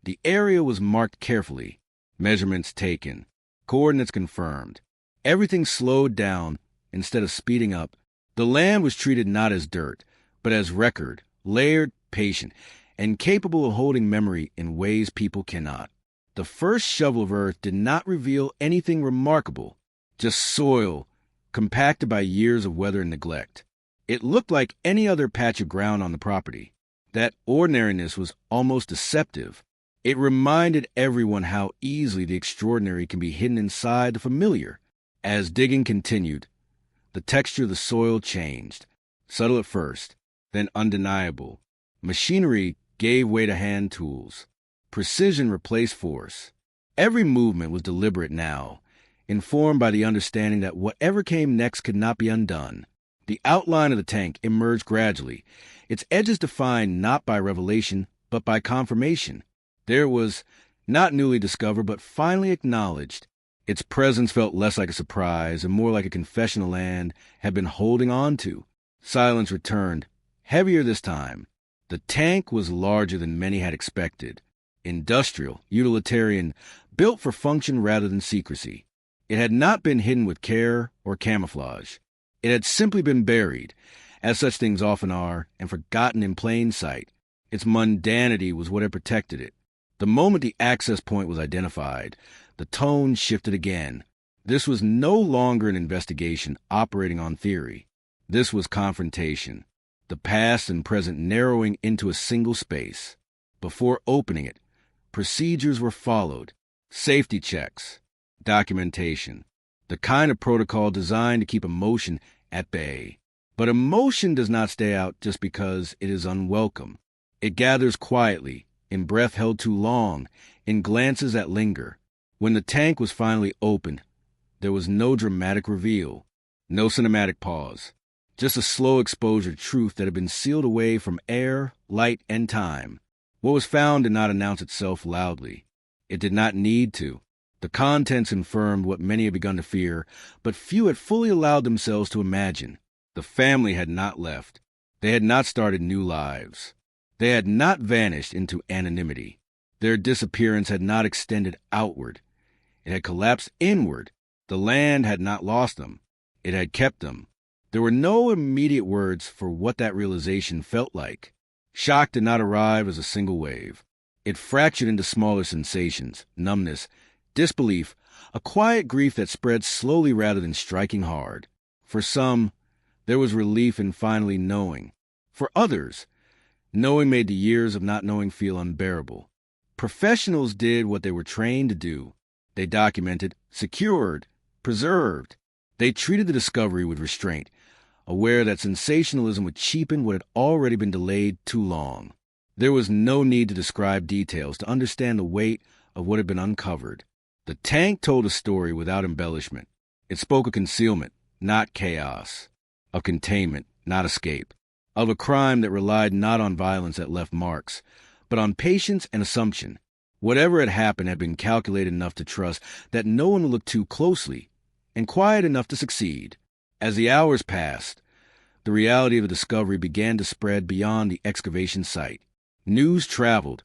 S1: the area was marked carefully, measurements taken, coordinates confirmed. Everything slowed down instead of speeding up. The land was treated not as dirt, but as record, layered, patient, and capable of holding memory in ways people cannot. The first shovel of earth did not reveal anything remarkable, just soil, compacted by years of weather and neglect. It looked like any other patch of ground on the property. That ordinariness was almost deceptive. It reminded everyone how easily the extraordinary can be hidden inside the familiar. As digging continued, the texture of the soil changed, subtle at first, then undeniable. Machinery gave way to hand tools. Precision replaced force. Every movement was deliberate now, informed by the understanding that whatever came next could not be undone. The outline of the tank emerged gradually, its edges defined not by revelation, but by confirmation. There was, not newly discovered, but finally acknowledged. Its presence felt less like a surprise and more like a confession the land had been holding on to. Silence returned, heavier this time. The tank was larger than many had expected. Industrial, utilitarian, built for function rather than secrecy. It had not been hidden with care or camouflage. It had simply been buried, as such things often are, and forgotten in plain sight. Its mundanity was what had protected it. The moment the access point was identified, the tone shifted again. This was no longer an investigation operating on theory. This was confrontation, the past and present narrowing into a single space. Before opening it, procedures were followed, safety checks, documentation, the kind of protocol designed to keep emotion at bay. But emotion does not stay out just because it is unwelcome. It gathers quietly, in breath held too long, in glances that linger. When the tank was finally opened, there was no dramatic reveal, no cinematic pause, just a slow exposure to truth that had been sealed away from air, light, and time. What was found did not announce itself loudly. It did not need to. The contents confirmed what many had begun to fear, but few had fully allowed themselves to imagine. The family had not left. They had not started new lives. They had not vanished into anonymity. Their disappearance had not extended outward. It had collapsed inward. The land had not lost them. It had kept them. There were no immediate words for what that realization felt like. Shock did not arrive as a single wave. It fractured into smaller sensations, numbness, disbelief, a quiet grief that spread slowly rather than striking hard. For some, there was relief in finally knowing. For others, knowing made the years of not knowing feel unbearable. Professionals did what they were trained to do. They documented, secured, preserved. They treated the discovery with restraint, aware that sensationalism would cheapen what had already been delayed too long. There was no need to describe details to understand the weight of what had been uncovered. The tank told a story without embellishment. It spoke of concealment, not chaos, of containment, not escape, of a crime that relied not on violence that left marks, but on patience and assumption. Whatever had happened had been calculated enough to trust that no one would look too closely, and quiet enough to succeed. As the hours passed, the reality of the discovery began to spread beyond the excavation site. News traveled,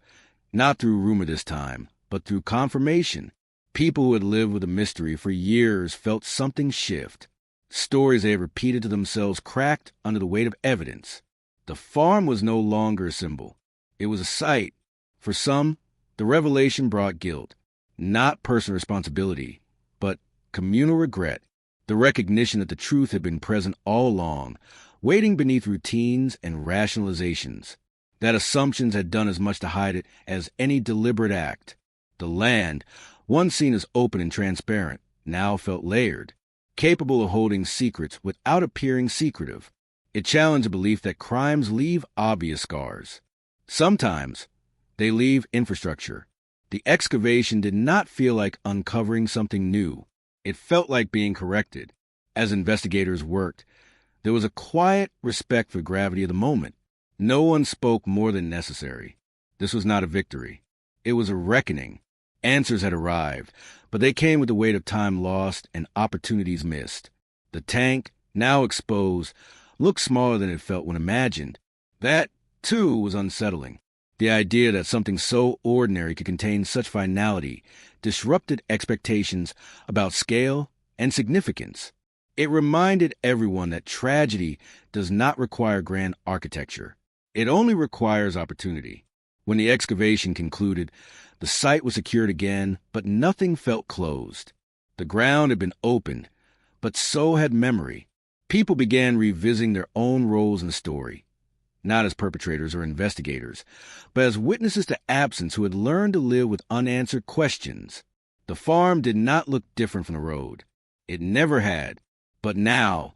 S1: not through rumor this time, but through confirmation. People who had lived with a mystery for years felt something shift. Stories they had repeated to themselves cracked under the weight of evidence. The farm was no longer a symbol. It was a site. For some, the revelation brought guilt, not personal responsibility, but communal regret, the recognition that the truth had been present all along, waiting beneath routines and rationalizations, that assumptions had done as much to hide it as any deliberate act. The land, once seen as open and transparent, now felt layered, capable of holding secrets without appearing secretive. It challenged the belief that crimes leave obvious scars. Sometimes, they leave infrastructure. The excavation did not feel like uncovering something new. It felt like being corrected. As investigators worked, there was a quiet respect for gravity of the moment. No one spoke more than necessary. This was not a victory. It was a reckoning. Answers had arrived, but they came with the weight of time lost and opportunities missed. The tank, now exposed, looked smaller than it felt when imagined. That, too, was unsettling. The idea that something so ordinary could contain such finality disrupted expectations about scale and significance. It reminded everyone that tragedy does not require grand architecture. It only requires opportunity. When the excavation concluded, the site was secured again, but nothing felt closed. The ground had been opened, but so had memory. People began revisiting their own roles in the story. not as perpetrators or investigators, but as witnesses to absence who had learned to live with unanswered questions. The farm did not look different from the road. It never had. But now,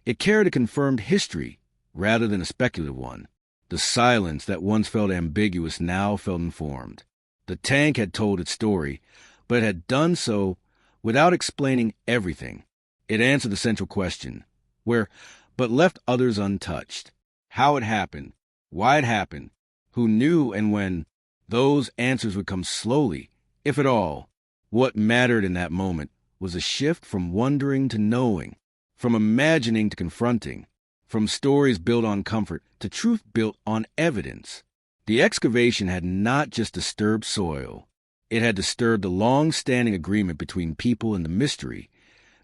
S1: it carried a confirmed history rather than a speculative one. The silence that once felt ambiguous now felt informed. The tank had told its story, but it had done so without explaining everything. It answered the central question, but left others untouched. How it happened, why it happened, who knew and when. Those answers would come slowly, if at all. What mattered in that moment was a shift from wondering to knowing, from imagining to confronting, from stories built on comfort to truth built on evidence. The excavation had not just disturbed soil. It had disturbed the long-standing agreement between people and the mystery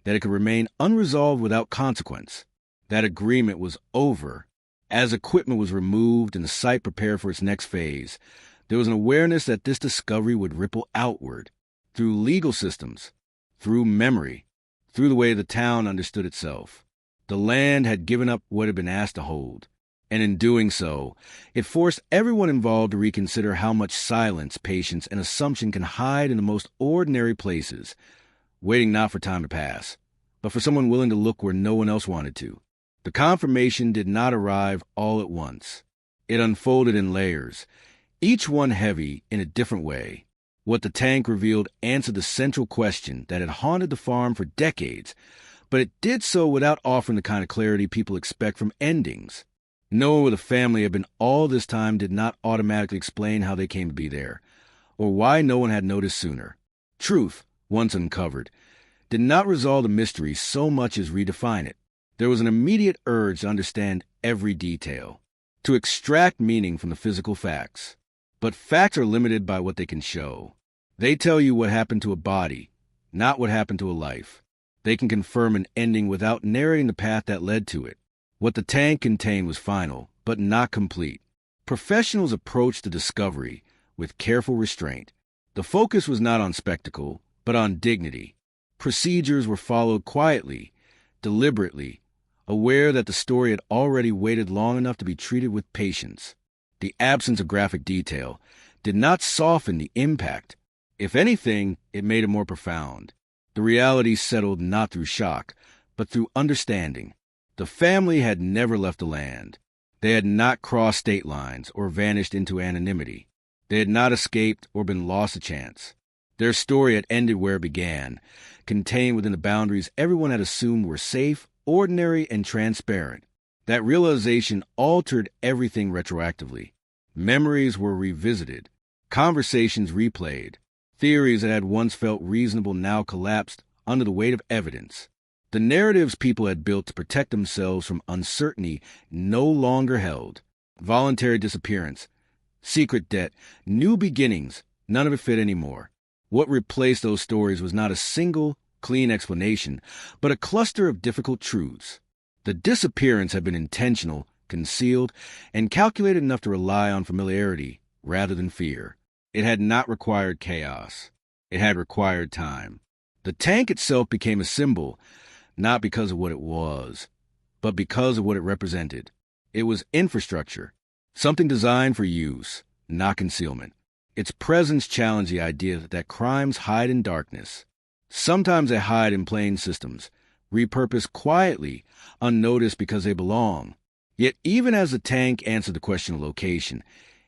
S1: that it could remain unresolved without consequence. That agreement was over. As equipment was removed and the site prepared for its next phase, there was an awareness that this discovery would ripple outward, through legal systems, through memory, through the way the town understood itself. The land had given up what it had been asked to hold, and in doing so, it forced everyone involved to reconsider how much silence, patience, and assumption can hide in the most ordinary places, waiting not for time to pass, but for someone willing to look where no one else wanted to. The confirmation did not arrive all at once. It unfolded in layers, each one heavy in a different way. What the tank revealed answered the central question that had haunted the farm for decades, but it did so without offering the kind of clarity people expect from endings. Knowing where the family had been all this time did not automatically explain how they came to be there, or why no one had noticed sooner. Truth, once uncovered, did not resolve the mystery so much as redefine it. There was an immediate urge to understand every detail, to extract meaning from the physical facts. But facts are limited by what they can show. They tell you what happened to a body, not what happened to a life. They can confirm an ending without narrating the path that led to it. What the tank contained was final, but not complete. Professionals approached the discovery with careful restraint. The focus was not on spectacle, but on dignity. Procedures were followed quietly, deliberately, aware that the story had already waited long enough to be treated with patience. The absence of graphic detail did not soften the impact. If anything, it made it more profound. The reality settled not through shock, but through understanding. The family had never left the land. They had not crossed state lines or vanished into anonymity. They had not escaped or been lost to chance. Their story had ended where it began, contained within the boundaries everyone had assumed were safe, ordinary, and transparent. That realization altered everything retroactively. Memories were revisited, conversations replayed, theories that had once felt reasonable now collapsed under the weight of evidence. The narratives people had built to protect themselves from uncertainty no longer held. Voluntary disappearance, secret debt, new beginnings, none of it fit anymore. What replaced those stories was not a single, clean explanation, but a cluster of difficult truths. The disappearance had been intentional, concealed, and calculated enough to rely on familiarity rather than fear. It had not required chaos. It had required time. The tank itself became a symbol, not because of what it was, but because of what it represented. It was infrastructure, something designed for use, not concealment. Its presence challenged the idea that crimes hide in darkness. Sometimes they hide in plain systems, repurposed quietly, unnoticed because they belong. Yet even as the tank answered the question of location,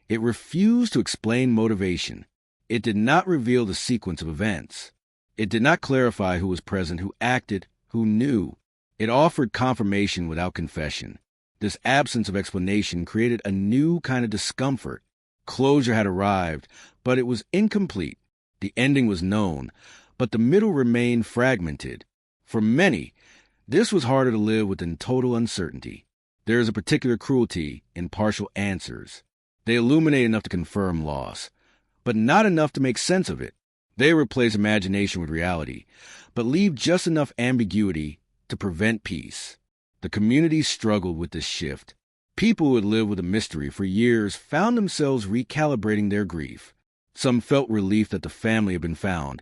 S1: it refused to explain motivation. It did not reveal the sequence of events. It did not clarify who was present, who acted, who knew. It offered confirmation without confession. This absence of explanation created a new kind of discomfort. Closure had arrived, but it was incomplete. The ending was known, but the middle remained fragmented. For many, this was harder to live with than total uncertainty. There is a particular cruelty in partial answers. They illuminate enough to confirm loss, but not enough to make sense of it. They replace imagination with reality, but leave just enough ambiguity to prevent peace. The community struggled with this shift. People who had lived with a mystery for years found themselves recalibrating their grief. Some felt relief that the family had been found,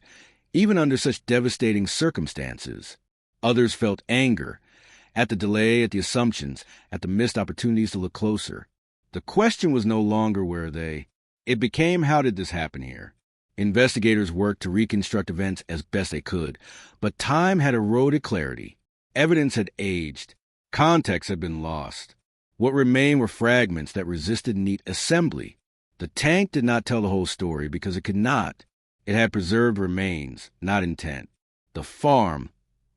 S1: even under such devastating circumstances. Others felt anger, at the delay, at the assumptions, at the missed opportunities to look closer. The question was no longer where are they. It became how did this happen here? Investigators worked to reconstruct events as best they could, but time had eroded clarity. Evidence had aged. Context had been lost. What remained were fragments that resisted neat assembly. The tank did not tell the whole story because it could not. It had preserved remains, not intent. The farm,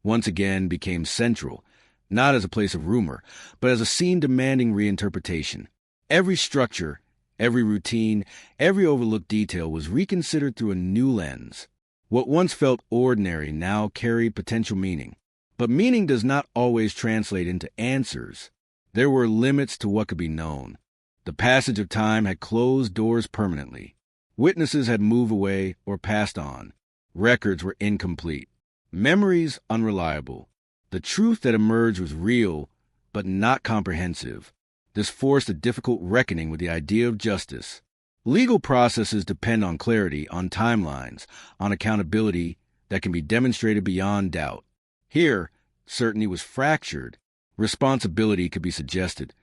S1: once again, became central, not as a place of rumor, but as a scene demanding reinterpretation. Every structure, every routine, every overlooked detail was reconsidered through a new lens. What once felt ordinary now carried potential meaning. But meaning does not always translate into answers. There were limits to what could be known. The passage of time had closed doors permanently. Witnesses had moved away or passed on. Records were incomplete. Memories unreliable. The truth that emerged was real, but not comprehensive. This forced a difficult reckoning with the idea of justice. Legal processes depend on clarity, on timelines, on accountability that can be demonstrated beyond doubt. Here, certainty was fractured. Responsibility could be suggested,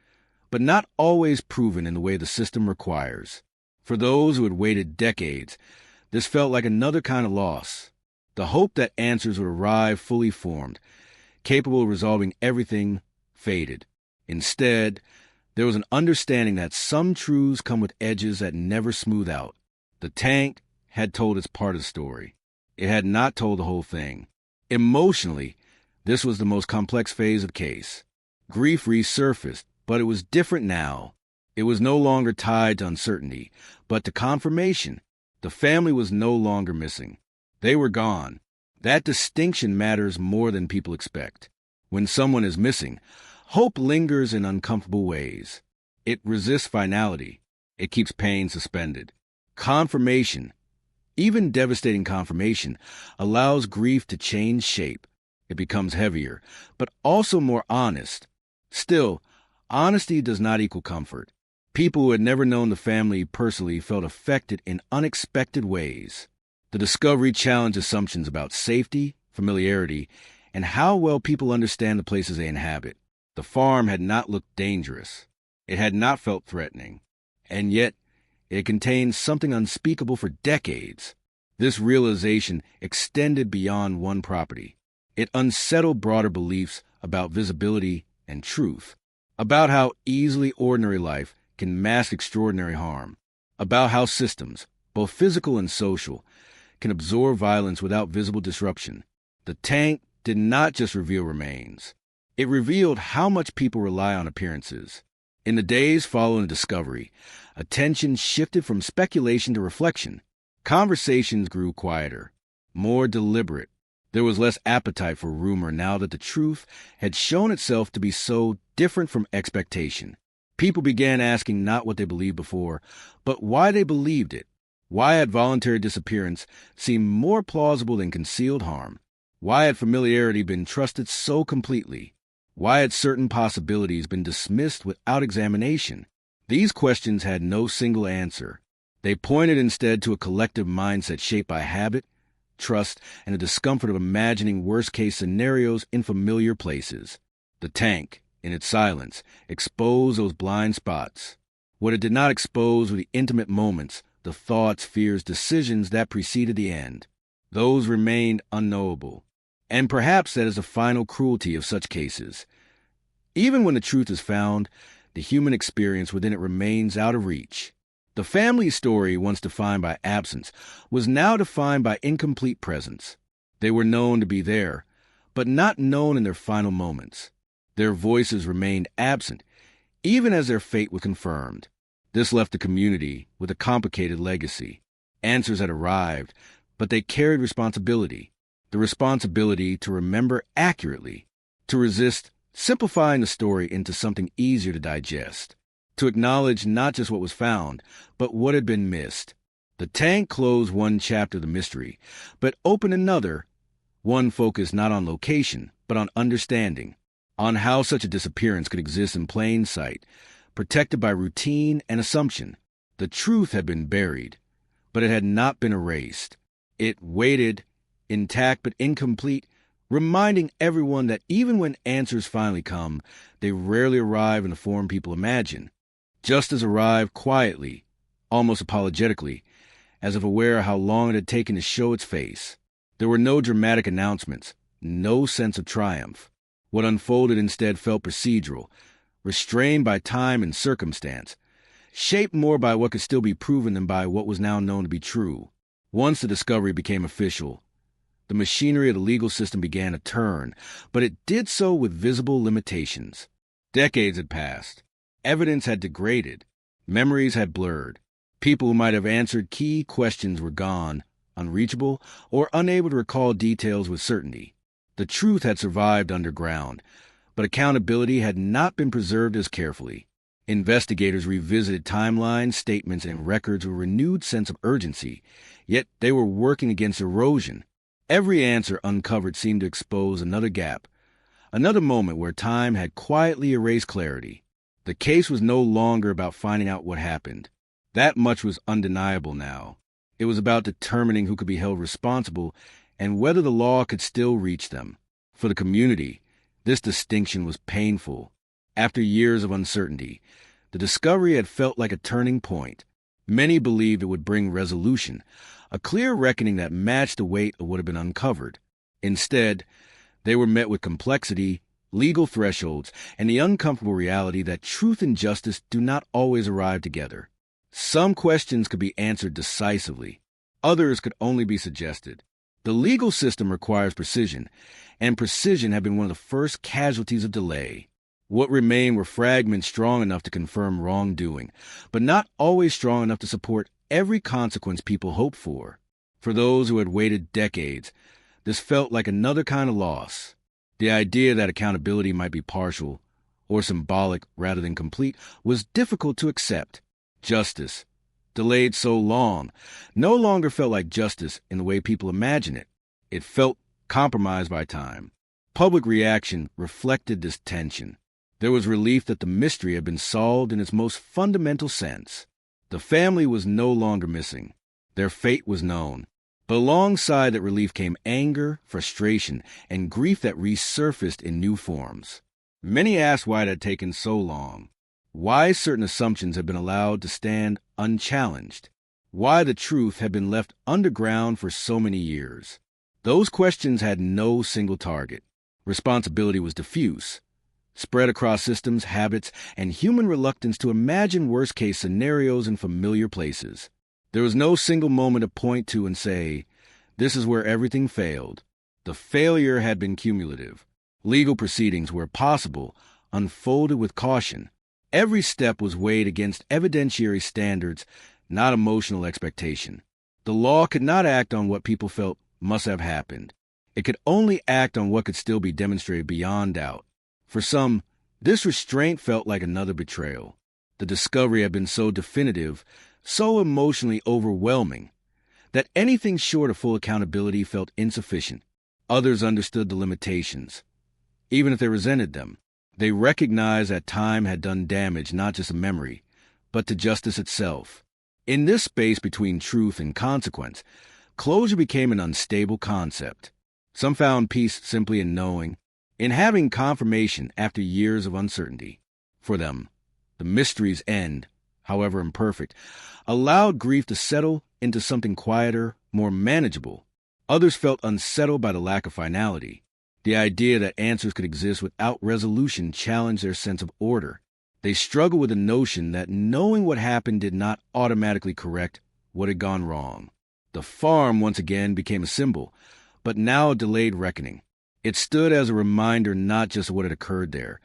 S1: but not always proven in the way the system requires. For those who had waited decades, this felt like another kind of loss. The hope that answers would arrive fully formed, capable of resolving everything, faded. Instead, there was an understanding that some truths come with edges that never smooth out. The tank had told its part of the story. It had not told the whole thing. Emotionally, this was the most complex phase of the case. Grief resurfaced, but it was different now. It was no longer tied to uncertainty, but to confirmation. The family was no longer missing. They were gone. That distinction matters more than people expect. When someone is missing, hope lingers in uncomfortable ways. It resists finality. It keeps pain suspended. Confirmation, even devastating confirmation, allows grief to change shape. It becomes heavier, but also more honest. Still, honesty does not equal comfort. People who had never known the family personally felt affected in unexpected ways. The discovery challenged assumptions about safety, familiarity, and how well people understand the places they inhabit. The farm had not looked dangerous. It had not felt threatening. And yet, it contained something unspeakable for decades. This realization extended beyond one property. It unsettled broader beliefs about visibility and truth, about how easily ordinary life can mask extraordinary harm, about how systems, both physical and social, can absorb violence without visible disruption. The tank did not just reveal remains. It revealed how much people rely on appearances. In the days following the discovery, attention shifted from speculation to reflection. Conversations grew quieter, more deliberate. There was less appetite for rumor now that the truth had shown itself to be so different from expectation. People began asking not what they believed before, but why they believed it. Why had voluntary disappearance seemed more plausible than concealed harm? Why had familiarity been trusted so completely? Why had certain possibilities been dismissed without examination? These questions had no single answer. They pointed instead to a collective mindset shaped by habit, trust, and the discomfort of imagining worst-case scenarios in familiar places. The tank, in its silence, exposed those blind spots. What it did not expose were the intimate moments, the thoughts, fears, decisions that preceded the end. Those remained unknowable. And perhaps that is the final cruelty of such cases. Even when the truth is found, the human experience within it remains out of reach. The family story, once defined by absence, was now defined by incomplete presence. They were known to be there, but not known in their final moments. Their voices remained absent, even as their fate was confirmed. This left the community with a complicated legacy. Answers had arrived, but they carried responsibility. The responsibility to remember accurately, to resist simplifying the story into something easier to digest, to acknowledge not just what was found, but what had been missed. The tank closed one chapter of the mystery, but opened another, one focused not on location, but on understanding, on how such a disappearance could exist in plain sight, protected by routine and assumption. The truth had been buried, but it had not been erased. It waited, intact but incomplete, reminding everyone that even when answers finally come, they rarely arrive in the form people imagine. Justice arrived quietly, almost apologetically, as if aware how long it had taken to show its face. There were no dramatic announcements, no sense of triumph. What unfolded instead felt procedural, restrained by time and circumstance, shaped more by what could still be proven than by what was now known to be true. Once the discovery became official, the machinery of the legal system began to turn, but it did so with visible limitations. Decades had passed. Evidence had degraded. Memories had blurred. People who might have answered key questions were gone, unreachable, or unable to recall details with certainty. The truth had survived underground, but accountability had not been preserved as carefully. Investigators revisited timelines, statements, and records with a renewed sense of urgency, yet they were working against erosion. Every answer uncovered seemed to expose another gap, another moment where time had quietly erased clarity. The case was no longer about finding out what happened. That much was undeniable now. It was about determining who could be held responsible and whether the law could still reach them. For the community, this distinction was painful. After years of uncertainty, the discovery had felt like a turning point. Many believed it would bring resolution, a clear reckoning that matched the weight of what had been uncovered. Instead, they were met with complexity, legal thresholds, and the uncomfortable reality that truth and justice do not always arrive together. Some questions could be answered decisively. Others could only be suggested. The legal system requires precision, and precision had been one of the first casualties of delay. What remained were fragments strong enough to confirm wrongdoing, but not always strong enough to support every consequence people hoped for. For those who had waited decades, this felt like another kind of loss. The idea that accountability might be partial, or symbolic rather than complete, was difficult to accept. Justice, delayed so long, no longer felt like justice in the way people imagine it. It felt compromised by time. Public reaction reflected this tension. There was relief that the mystery had been solved in its most fundamental sense. The family was no longer missing. Their fate was known. But alongside that relief came anger, frustration, and grief that resurfaced in new forms. Many asked why it had taken so long. Why certain assumptions had been allowed to stand unchallenged. Why the truth had been left underground for so many years. Those questions had no single target. Responsibility was diffuse, spread across systems, habits, and human reluctance to imagine worst-case scenarios in familiar places. There was no single moment to point to and say, this is where everything failed. The failure had been cumulative. Legal proceedings, where possible, unfolded with caution. Every step was weighed against evidentiary standards, not emotional expectation. The law could not act on what people felt must have happened. It could only act on what could still be demonstrated beyond doubt. For some, this restraint felt like another betrayal. The discovery had been so definitive, so emotionally overwhelming, that anything short of full accountability felt insufficient. Others understood the limitations, even if they resented them. They recognized that time had done damage not just to memory, but to justice itself. In this space between truth and consequence, closure became an unstable concept. Some found peace simply in knowing, in having confirmation after years of uncertainty. For them, the mystery's end, however imperfect, allowed grief to settle into something quieter, more manageable. Others felt unsettled by the lack of finality. The idea that answers could exist without resolution challenged their sense of order. They struggled with the notion that knowing what happened did not automatically correct what had gone wrong. The farm once again became a symbol, but now a delayed reckoning. It stood as a reminder not just of what had occurred there,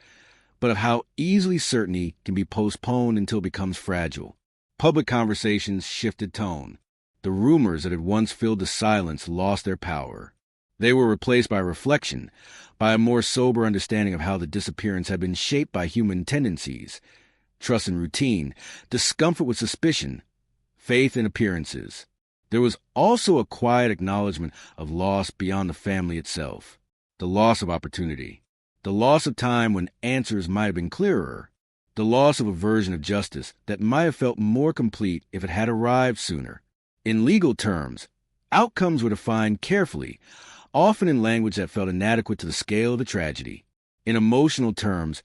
S1: but of how easily certainty can be postponed until it becomes fragile. Public conversations shifted tone. The rumors that had once filled the silence lost their power. They were replaced by reflection, by a more sober understanding of how the disappearance had been shaped by human tendencies, trust in routine, discomfort with suspicion, faith in appearances. There was also a quiet acknowledgement of loss beyond the family itself, the loss of opportunity, the loss of time when answers might have been clearer, the loss of a version of justice that might have felt more complete if it had arrived sooner. In legal terms, outcomes were defined carefully, often in language that felt inadequate to the scale of the tragedy. In emotional terms,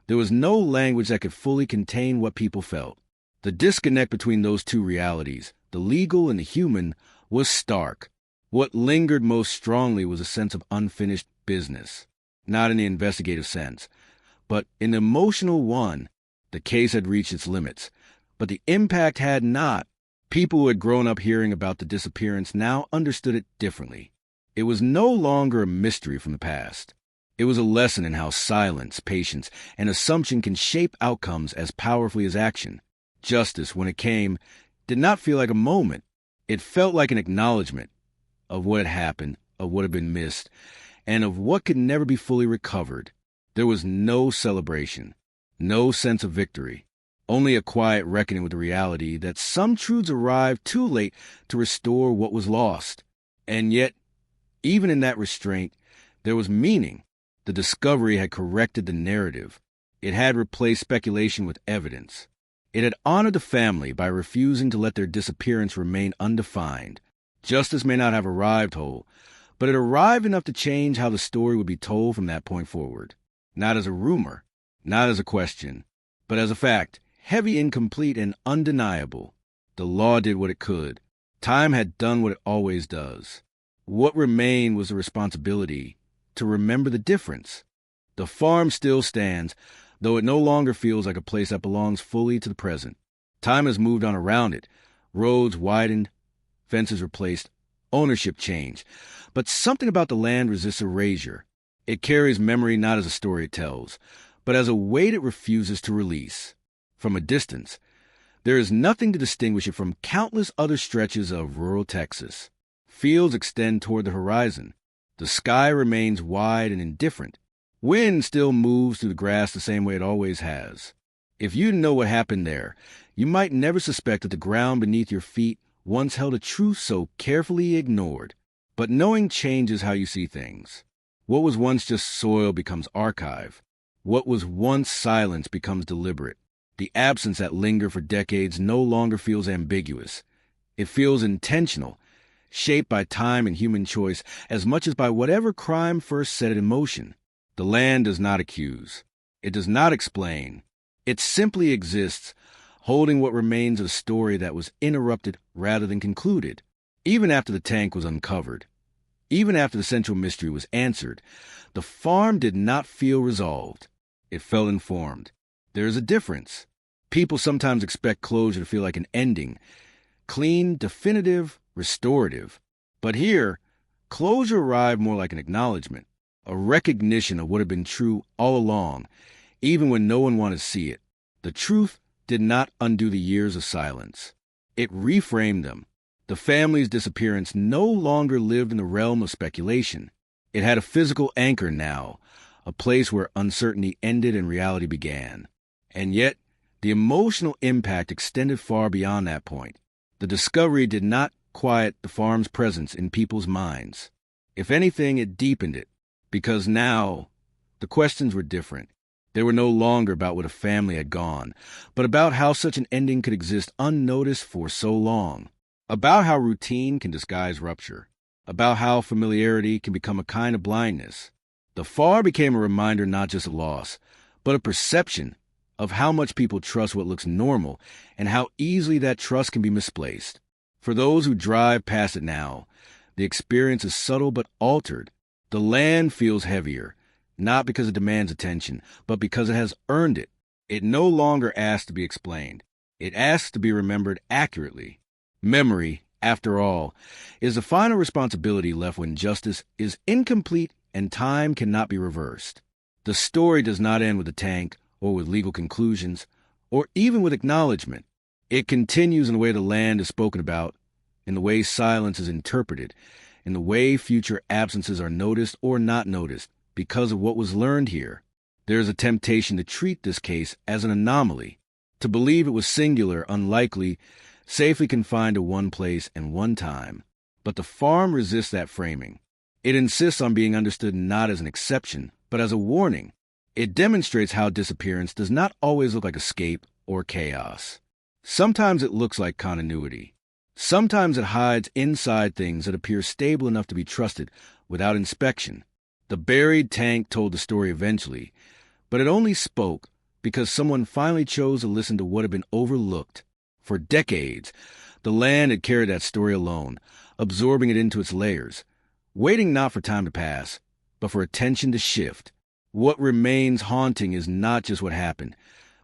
S1: There was no language that could fully contain what people felt. The disconnect between those two realities, the legal and the human, was stark. What lingered most strongly was a sense of unfinished business, not in the investigative sense, but in the emotional one. The case had reached its limits, but the impact had not. People who had grown up hearing about the disappearance now understood it differently. It was no longer a mystery from the past. It was a lesson in how silence, patience, and assumption can shape outcomes as powerfully as action. Justice, when it came, did not feel like a moment. It felt like an acknowledgement of what had happened, of what had been missed, and of what could never be fully recovered. There was no celebration, no sense of victory, only a quiet reckoning with the reality that some truths arrived too late to restore what was lost. And yet, even in that restraint, there was meaning. The discovery had corrected the narrative. It had replaced speculation with evidence. It had honored the family by refusing to let their disappearance remain undefined. Justice may not have arrived whole, but it arrived enough to change how the story would be told from that point forward. Not as a rumor, not as a question, but as a fact, heavy, incomplete, and undeniable. The law did what it could. Time had done what it always does. What remained was the responsibility to remember the difference. The farm still stands, though it no longer feels like a place that belongs fully to the present. Time has moved on around it. Roads widened, fences replaced, ownership changed. But something about the land resists erasure. It carries memory not as a story it tells, but as a weight it refuses to release. From a distance, there is nothing to distinguish it from countless other stretches of rural Texas. Fields extend toward the horizon. The sky remains wide and indifferent. Wind still moves through the grass the same way it always has. If you know what happened there, you might never suspect that the ground beneath your feet once held a truth so carefully ignored. But knowing changes how you see things. What was once just soil becomes archive. What was once silence becomes deliberate. The absence that lingered for decades no longer feels ambiguous. It feels intentional, shaped by time and human choice as much as by whatever crime first set it in motion. The land does not accuse. It does not explain. It simply exists, holding what remains of a story that was interrupted rather than concluded. Even after the tank was uncovered, even after the central mystery was answered, the farm did not feel resolved. It felt informed. There is a difference. People sometimes expect closure to feel like an ending, clean, definitive, restorative. But here, closure arrived more like an acknowledgement, a recognition of what had been true all along, even when no one wanted to see it. The truth did not undo the years of silence. It reframed them. The family's disappearance no longer lived in the realm of speculation. It had a physical anchor now, a place where uncertainty ended and reality began. And yet, the emotional impact extended far beyond that point. The discovery did not quiet the farm's presence in people's minds. If anything, it deepened it, because now the questions were different. They were no longer about what a family had gone, but about how such an ending could exist unnoticed for so long. About how routine can disguise rupture. About how familiarity can become a kind of blindness. The far became a reminder not just of loss, but a perception of how much people trust what looks normal and how easily that trust can be misplaced. For those who drive past it now, the experience is subtle but altered. The land feels heavier, not because it demands attention, but because it has earned it. It no longer asks to be explained. It asks to be remembered accurately. Memory, after all, is the final responsibility left when justice is incomplete and time cannot be reversed. The story does not end with the tank, or with legal conclusions, or even with acknowledgement. It continues in the way the land is spoken about, in the way silence is interpreted, in the way future absences are noticed or not noticed because of what was learned here. There is a temptation to treat this case as an anomaly, to believe it was singular, unlikely, safely confined to one place and one time. But the farm resists that framing. It insists on being understood not as an exception, but as a warning. It demonstrates how disappearance does not always look like escape or chaos. Sometimes it looks like continuity. Sometimes it hides inside things that appear stable enough to be trusted without inspection. The buried tank told the story eventually, but it only spoke because someone finally chose to listen to what had been overlooked. For decades, the land had carried that story alone, absorbing it into its layers, waiting not for time to pass, but for attention to shift. What remains haunting is not just what happened,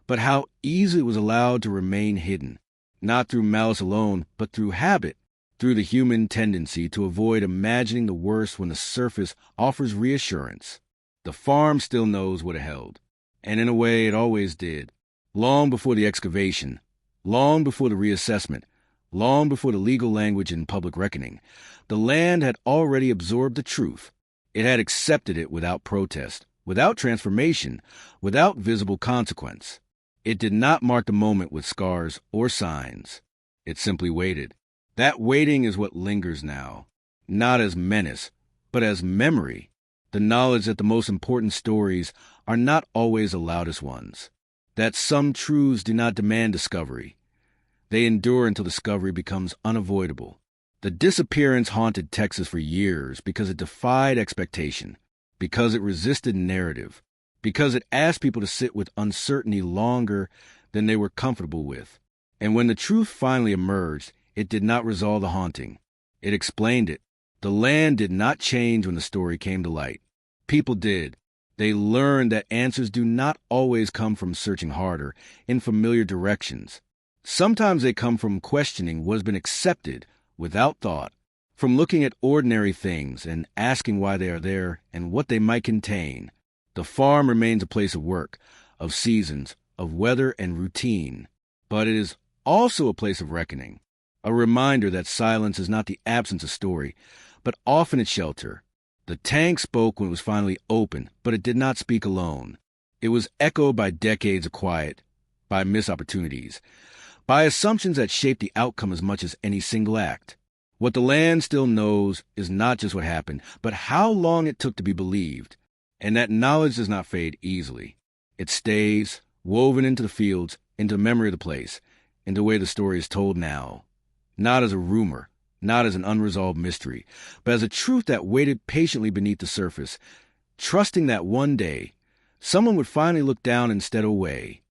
S1: but how easily it was allowed to remain hidden, not through malice alone, but through habit, through the human tendency to avoid imagining the worst when the surface offers reassurance. The farm still knows what it held, and in a way it always did. Long before the excavation, long before the reassessment, long before the legal language and public reckoning, the land had already absorbed the truth. It had accepted it without protest, without transformation, without visible consequence. It did not mark the moment with scars or signs. It simply waited. That waiting is what lingers now, not as menace, but as memory, the knowledge that the most important stories are not always the loudest ones, that some truths do not demand discovery. They endure until discovery becomes unavoidable. The disappearance haunted Texas for years because it defied expectation, because it resisted narrative, because it asked people to sit with uncertainty longer than they were comfortable with. And when the truth finally emerged, it did not resolve the haunting. It explained it. The land did not change when the story came to light. People did. They learned that answers do not always come from searching harder in familiar directions. Sometimes they come from questioning what has been accepted without thought, from looking at ordinary things and asking why they are there and what they might contain. The farm remains a place of work, of seasons, of weather and routine. But it is also a place of reckoning, a reminder that silence is not the absence of story, but often its shelter. The tank spoke when it was finally open, but it did not speak alone. It was echoed by decades of quiet, by missed opportunities, by assumptions that shaped the outcome as much as any single act. What the land still knows is not just what happened, but how long it took to be believed. And that knowledge does not fade easily. It stays, woven into the fields, into the memory of the place, into the way the story is told now. Not as a rumor, not as an unresolved mystery, but as a truth that waited patiently beneath the surface, trusting that one day, someone would finally look down instead of away,